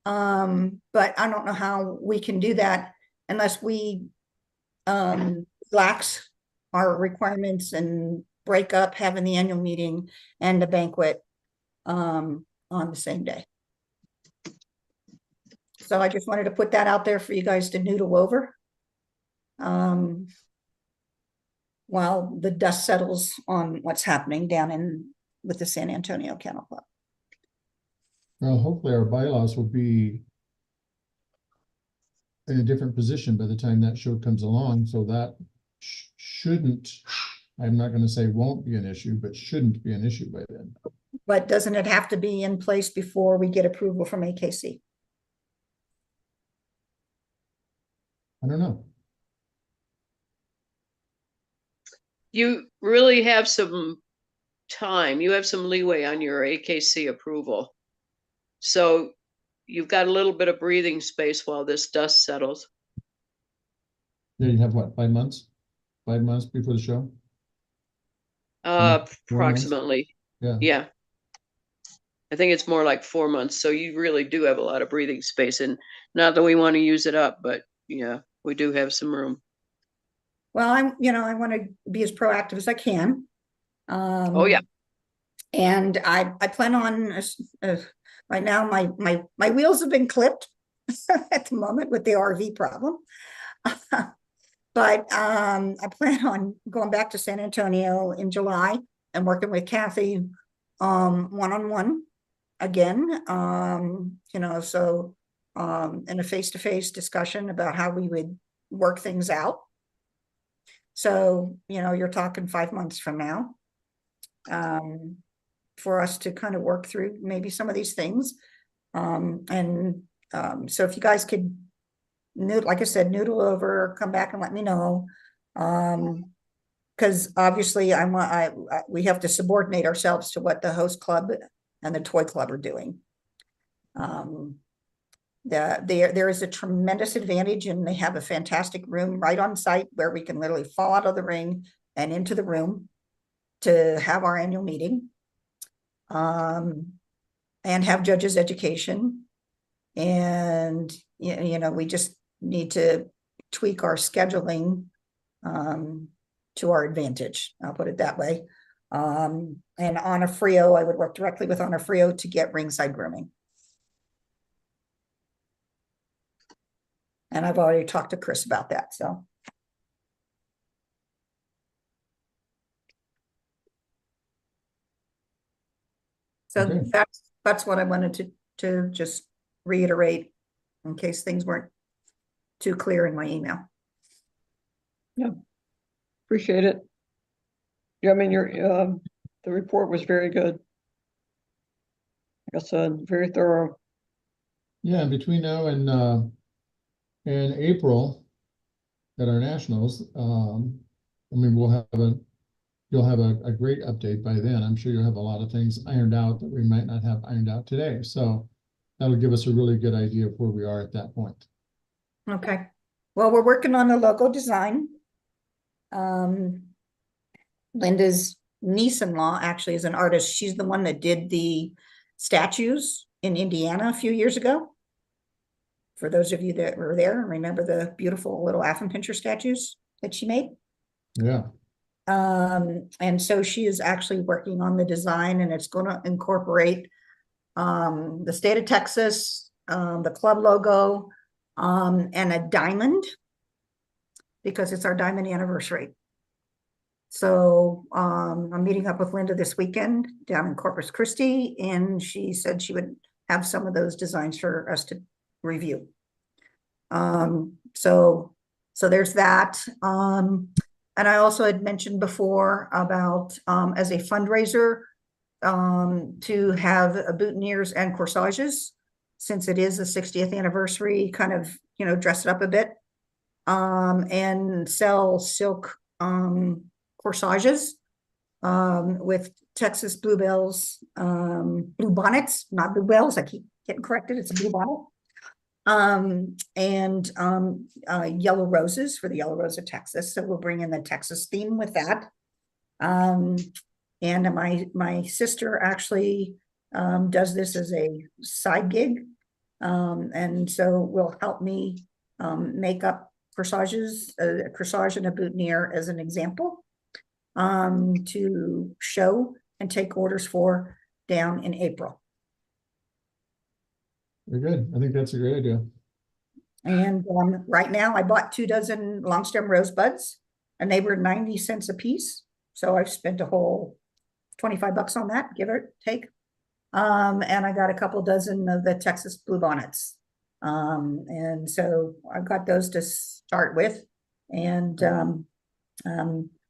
but I don't know how we can do that unless we relax our requirements and break up having the annual meeting and the banquet on the same day. So I just wanted to put that out there for you guys to noodle over while the dust settles on what's happening down with the San Antonio Kennel Club. Well, hopefully our bylaws will be in a different position by the time that show comes along, so that shouldn't, I'm not going to say won't be an issue, but shouldn't be an issue by then. But doesn't it have to be in place before we get approval from AKC? I don't know. You really have some time. You have some leeway on your AKC approval. So you've got a little bit of breathing space while this dust settles. Yeah, you have what, 5 months? 5 months before the show? Approximately. Yeah. I think it's more like 4 months. So you really do have a lot of breathing space, and not that we want to use it up, but yeah, we do have some room. Well, I want to be as proactive as I can. Oh yeah. And I plan on right now, my wheels have been clipped at the moment with the RV problem. But I plan on going back to San Antonio in July and working with Kathy one-on-one again, so in a face-to-face discussion about how we would work things out. So, you're talking 5 months from now for us to kind of work through maybe some of these things. So if you guys could, like I said, noodle over, come back and let me know. because obviously we have to subordinate ourselves to what the host club and the toy club are doing. There is a tremendous advantage, and they have a fantastic room right on site where we can literally fall out of the ring and into the room to have our annual meeting, and have judges education. And you know, we just need to tweak our scheduling to our advantage. I'll put it that way. And Anna Frio, I would work directly with Anna Frio to get ringside grooming. And I've already talked to Chris about that, so. So Okay. that's what I wanted to just reiterate in case things weren't too clear in my email. Yeah, appreciate it. Yeah, I mean, the report was very good. Like I said, very thorough. Yeah, between now and April at our nationals, I mean, you'll have a great update by then. I'm sure you'll have a lot of things ironed out that we might not have ironed out today. So that'll give us a really good idea of where we are at that point. Okay. Well, we're working on the logo design. Linda's niece-in-law actually is an artist. She's the one that did the statues in Indiana a few years ago. For those of you that were there, remember the beautiful little Affenpinscher statues that she made? Yeah. And so she is actually working on the design, and it's going to incorporate the state of Texas, the club logo, and a diamond, because it's our diamond anniversary. So I'm meeting up with Linda this weekend down in Corpus Christi, and she said she would have some of those designs for us to review. So there's that. And I also had mentioned before about as a fundraiser to have boutonnieres and corsages, since it is the 60th anniversary, kind of, you know, dress it up a bit, and sell silk corsages with Texas bluebells, blue bonnets, not bluebells. I keep getting corrected. It's a blue bonnet. And yellow roses for the yellow rose of Texas. So we'll bring in the Texas theme with that. And my sister actually does this as a side gig. And so will help me make up corsages, a corsage and a boutonniere as an example, to show and take orders for down in April. Very good. I think that's a great idea. And right now I bought 2 dozen long stem rosebuds, and they were 90 cents a piece. So I've spent a whole $25 on that, give or take. And I got a couple dozen of the Texas bluebonnets. And so I've got those to start with. And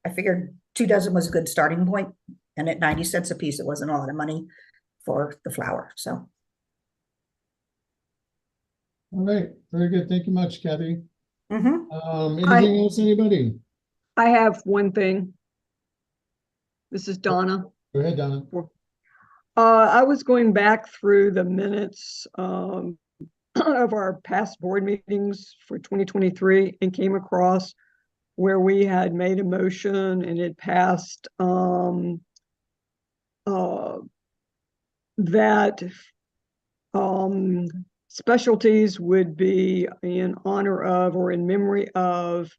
I figured 2 dozen was a good starting point. And at 90 cents a piece, it wasn't a lot of money for the flower. So. All right, very good. Thank you much, Kathy. Mm-hmm. Anything else, anybody? I have one thing. This is Donna. Go ahead, Donna. I was going back through the minutes of our past board meetings for 2023 and came across where we had made a motion and it passed that specialties would be in honor of or in memory of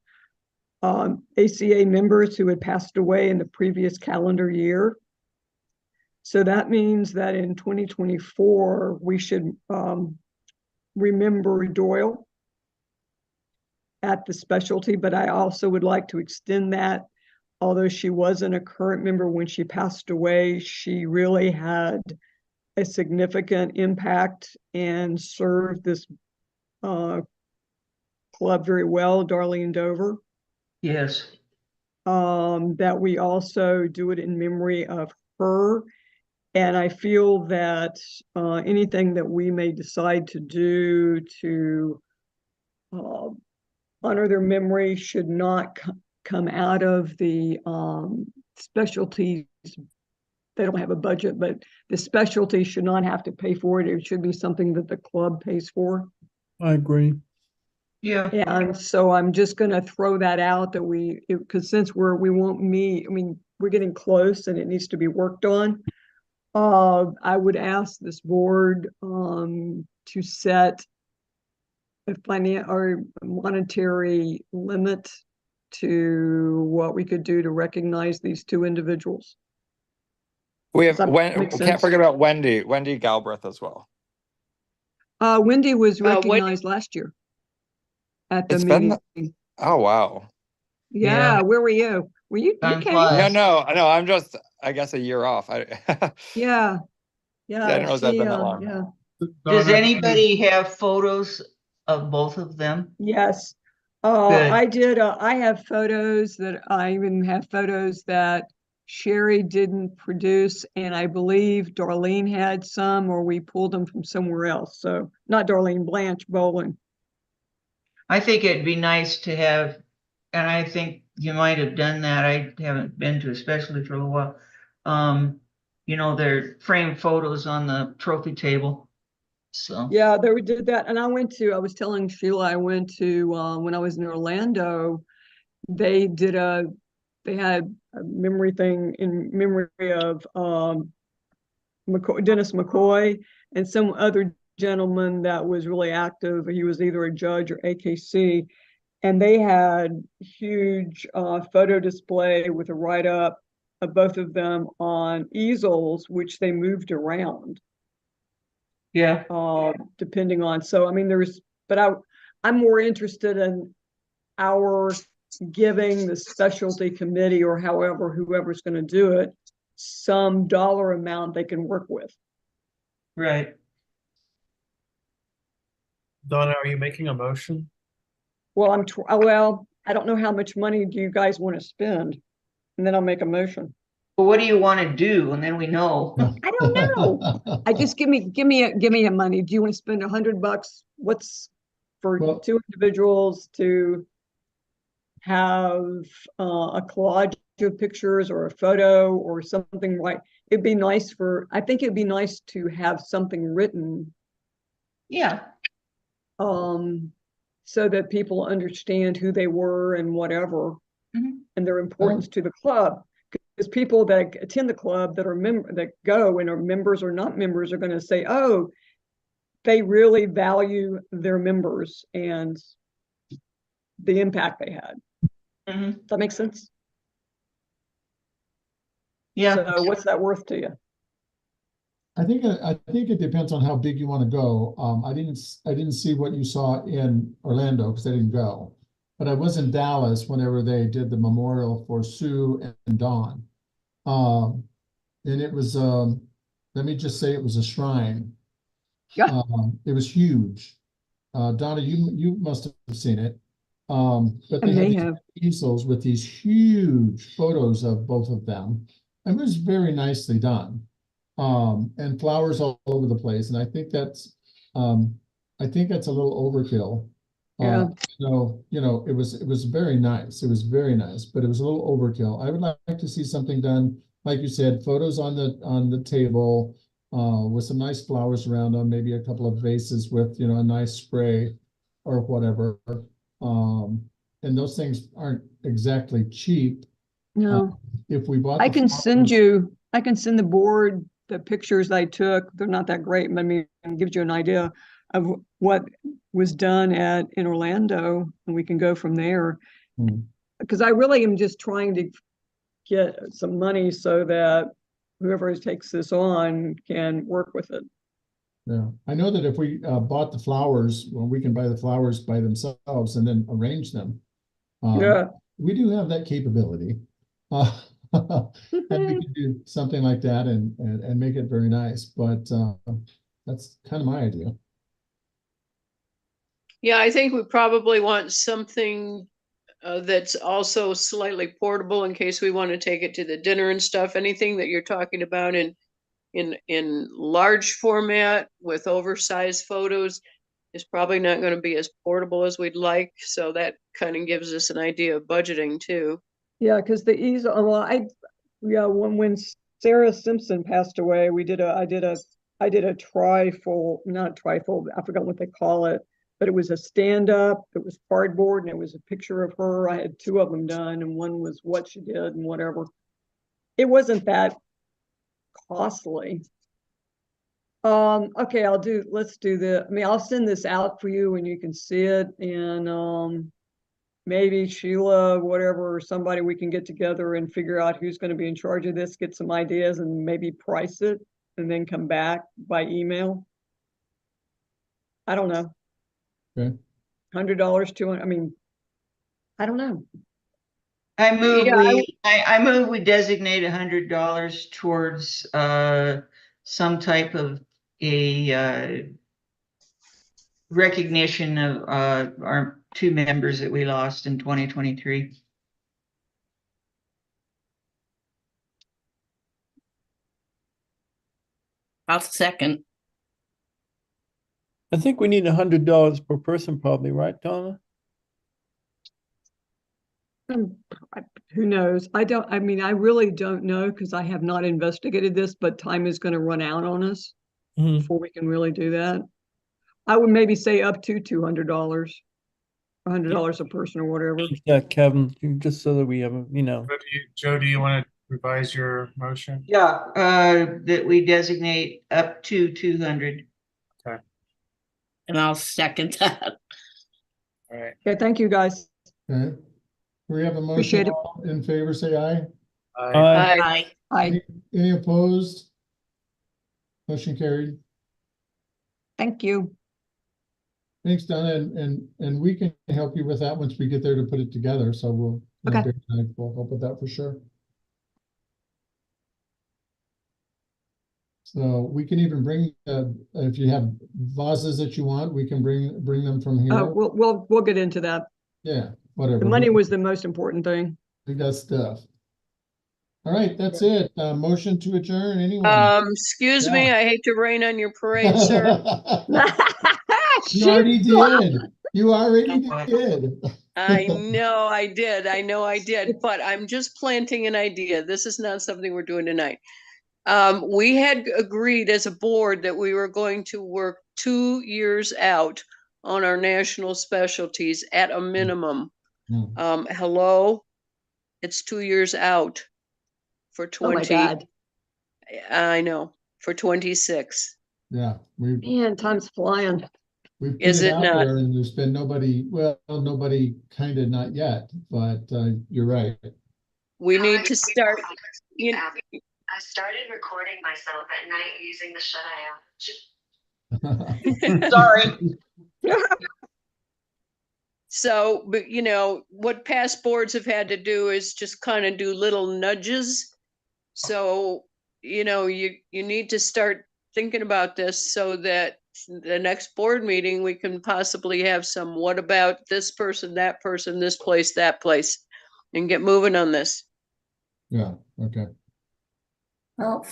ACA members who had passed away in the previous calendar year. So that means that in 2024, we should remember Doyle at the specialty, but I also would like to extend that. Although she wasn't a current member when she passed away, she really had a significant impact and served this club very well, Darlene Dover. Yes. That we also do it in memory of her. And I feel that anything that we may decide to do to honor their memory should not come out of the specialties. They don't have a budget, but the specialty should not have to pay for it. It should be something that the club pays for. I agree. Yeah. And so I'm just going to throw that out that because since we won't meet, I mean, we're getting close and it needs to be worked on. I would ask this board to set a or monetary limit to what we could do to recognize these two individuals. We have Does that make can't sense? forget about Wendy Galbraith as well. Wendy was Wendy- recognized last year at the It's been meeting. oh wow. Yeah, Yeah. where were you? Were you Time okay? flies. No, I'm just I guess a year off. Yeah, Yeah, I didn't realize that'd been that long. yeah. Does Donna, anybody have photos of both of them? Yes. Good. I have photos I even have photos that Sherry didn't produce, and I believe Darlene had some, or we pulled them from somewhere else. So not Darlene, Blanche Boland. I think it'd be nice to have, and I think you might have done that. I haven't been to a specialty for a little while. Their framed photos on the trophy table. So Yeah, we did that. And I was telling Sheila, I went to, when I was in Orlando, they had a memory thing in memory of Dennis McCoy and some other gentleman that was really active. He was either a judge or AKC. And they had huge photo display with a write-up of both of them on easels, which they moved around. yeah, Depending on, so I mean, I'm more interested in our giving the specialty committee or whoever's going to do it, some dollar amount they can work with. right. Donna, are you making a motion? Well, I don't know how much money do you guys want to spend, and then I'll make a motion. But what do you want to do? And then we know. I don't know. I just give me a money. Do you want to spend $100? What's for Well- two individuals to have a collage of pictures or a photo or something like? I think it'd be nice to have something written Yeah, so that people understand who they were and whatever, Mhm. and their importance to the club. Because people that attend the club that go and are members or not members are going to say, oh, they really value their members and the impact they had. Mhm. Does that make sense? yeah. So what's that worth to you? I think it depends on how big you want to go. I didn't see what you saw in Orlando because I didn't go, but I was in Dallas whenever they did the memorial for Sue and Dawn. And it was let me just say it was a shrine. Yeah. It was huge. Donna, you must have seen it. But I they had may these have. easels with these huge photos of both of them. It was very nicely done. And flowers all over the place. And I think that's a little overkill. Yeah. So, it was very nice. It was very nice, but it was a little overkill. I would like to see something done, like you said, photos on the table, with some nice flowers around them, maybe a couple of vases with, a nice spray or whatever. And those things aren't exactly cheap. No, If we bought I the can send flowers- the board the pictures I took. They're not that great, but I mean, it gives you an idea of what was done in Orlando, and we can go from there. Because I really am just trying to get some money so that whoever takes this on can work with it. Yeah, I know that if we bought the flowers, well, we can buy the flowers by themselves and then arrange them. Yeah. We do have that capability. And we can do something like that and make it very nice, but that's kind of my idea. Yeah, I think we probably want something that's also slightly portable in case we want to take it to the dinner and stuff. Anything that you're talking about in large format with oversized photos, is probably not going to be as portable as we'd like. So that kind of gives us an idea of budgeting too. Yeah, because the easel, well, when Sarah Simpson passed away, I did a trifold, not trifold, I forgot what they call it, but it was a stand-up, it was cardboard, and it was a picture of her. I had 2 of them done, and one was what she did and whatever. It wasn't that costly. Okay, let's do the, I mean, I'll send this out for you and you can see it, and maybe Sheila, whatever, or somebody, we can get together and figure out who's going to be in charge of this, get some ideas and maybe price it and then come back by email. I don't know. Okay. $100, $200, I mean, I don't know. I move Yeah, I move we designate $100 towards some type of a recognition of our 2 members that we lost in 2023. I'll second. I think we need $100 per person probably, right, Donna? Who knows? I mean, I really don't know because I have not investigated this, but time is going to run out on us Mhm. before we can really do that. I would maybe say up to $200, $100 a person or whatever. Yeah, Kevin, just so that we have, Joe, do you want to revise your motion? Yeah, that we designate up to 200. And I'll second that. All right. Okay, thank you, guys. Okay. We have a motion. Appreciate it. All in favor, say aye. Aye. Aye. Aye. Any opposed? Motion carried. Thank you. Thanks, Donna, and we can help you with that once we get there to put it together, so we'll. Okay. Barry and I will help with that for sure. So we can even bring, if you have vases that you want, we can bring them from here. We'll get into that. Yeah, whatever. The money was the most important thing. We got stuff. All right, that's it. Motion to adjourn, anyone? Excuse me, Yeah. I hate to rain on your parade, sir. You already did. You already What? did. I know I did, but I'm just planting an idea. This is not something we're doing tonight. We had agreed as a board that we were going to work 2 years out on our national specialties at a minimum. Hello, it's 2 years out for Oh my 20. God. I know, for 26. Yeah, Man, time's flying. we've put Is it it out not? there and there's been nobody, well, nobody kind of not yet, but you're right. We need to start. I started recording myself at night using the shut-eye Sorry. So, but what past boards have had to do is just kind of do little nudges. So, you need to start thinking about this so that the next board meeting, we can possibly have some, what about this person, this place, that place, and get moving on this. Yeah, okay. Well,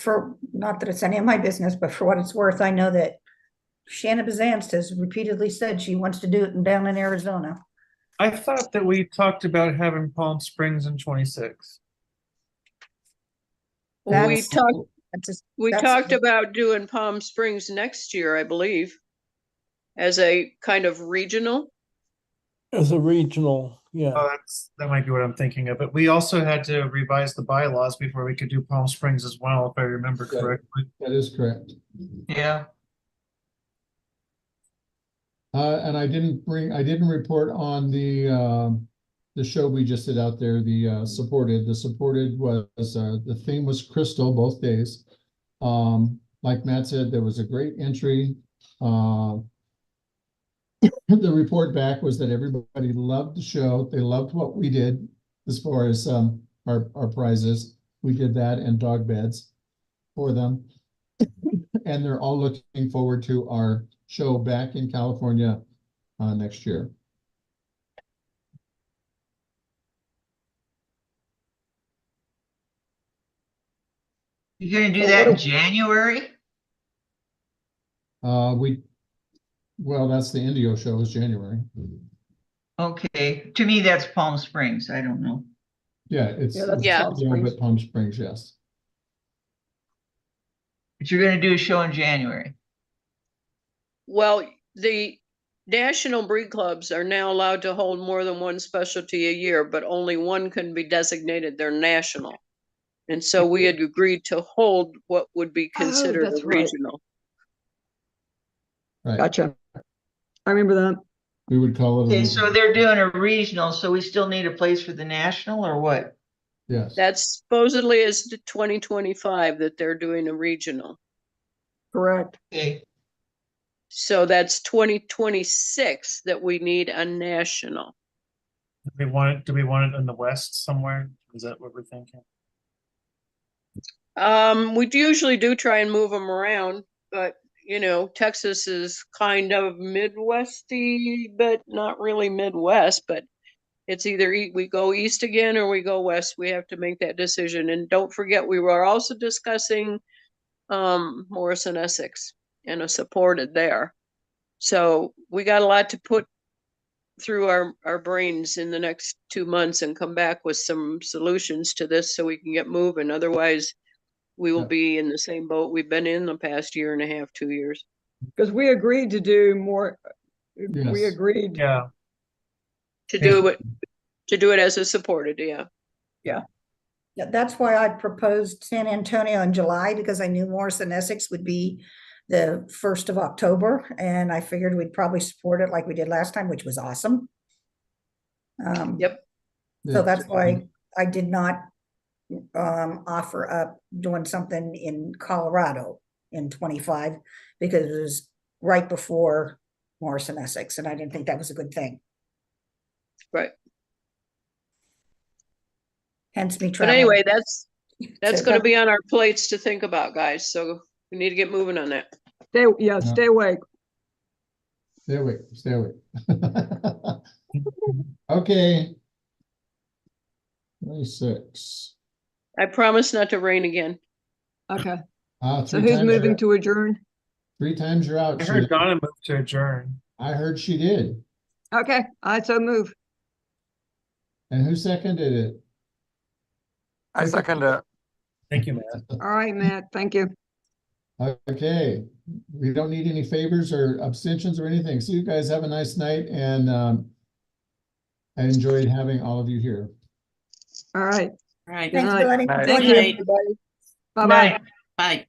not that it's any of my business, but for what it's worth, I know that Shanna Bazanst has repeatedly said she wants to do it down in Arizona. I thought that we talked about having Palm Springs in 26. We That's- talked, That's we that's- talked about doing Palm Springs next year, I believe, as a kind of regional. as a regional, yeah. Oh, that might be what I'm thinking of. But we also had to revise the bylaws before we could do Palm Springs as well, if I remember Yeah. correctly. That is correct. Yeah. And I didn't report on the show we just did out there, the supported was, the theme was crystal both days. Like Matt said, there was a great entry. The report back was that everybody loved the show. They loved what we did as far as our prizes. We did that and dog beds for them. And they're all looking forward to our show back in California next year. You're gonna do that in January? We Well, that's the Indio show is January. Okay, to me, that's Palm Springs. I don't know. Yeah, it's Yeah, that's Yeah. Palm Indio, Springs. but Palm Springs, yes. But you're gonna do a show in January. Well, the national breed clubs are now allowed to hold more than one specialty a year, but only one can be designated their national. And so we had agreed to hold what would be considered that's a right. regional. Right. Gotcha. I remember that. We would call it. Okay, so they're doing a regional, so we still need a place for the national or what? Yes. That's supposedly is the 2025 that they're doing a regional. Correct. Okay, So that's 2026 that we need a national. Do we want it in the west somewhere? Is that what we're thinking? We usually do try and move them around, but you know, Texas is kind of Midwesty, but not really Midwest, but it's either we go east again or we go west. We have to make that decision. And don't forget, we were also discussing Morrison, Essex, and a supported there. So we got a lot to put through our brains in the next 2 months and come back with some solutions to this so we can get moving. Otherwise, we will Yeah. be in the same boat we've been in the past year and a half, 2 years. Because we agreed to do more. We Yes. agreed. Yeah, To do it as a supported, yeah. Yeah, that's why I proposed San Antonio in July, because I knew Morrison, Essex would be the 1st of October, and I figured we'd probably support it like we did last time, which was awesome. Yep. So that's why I did not offer up doing something in Colorado in 25, because it was right before Morrison, Essex, and I didn't think that was a good thing. Right. Hence me But traveling. anyway, that's So going to be on our plates to think about, guys. So we need to get moving on that. Stay awake. Stay awake, stay awake. Okay. 26. I promise not to rain again. Okay. Ah, So 3 who's times moving you're- to adjourn? 3 times you're out. I Sheila. heard Donna move to adjourn. I heard she did. Okay, I so move. And who seconded it? I second it. Thank you, Matt. All right, Matt, thank you. Okay, we don't need any favors or abstentions or anything. So you guys have a nice night, and I enjoyed having all of you here. All right. All right. Good thanks night. for letting me Night. join Thank you. you. Night. Bye-bye. Night. Bye.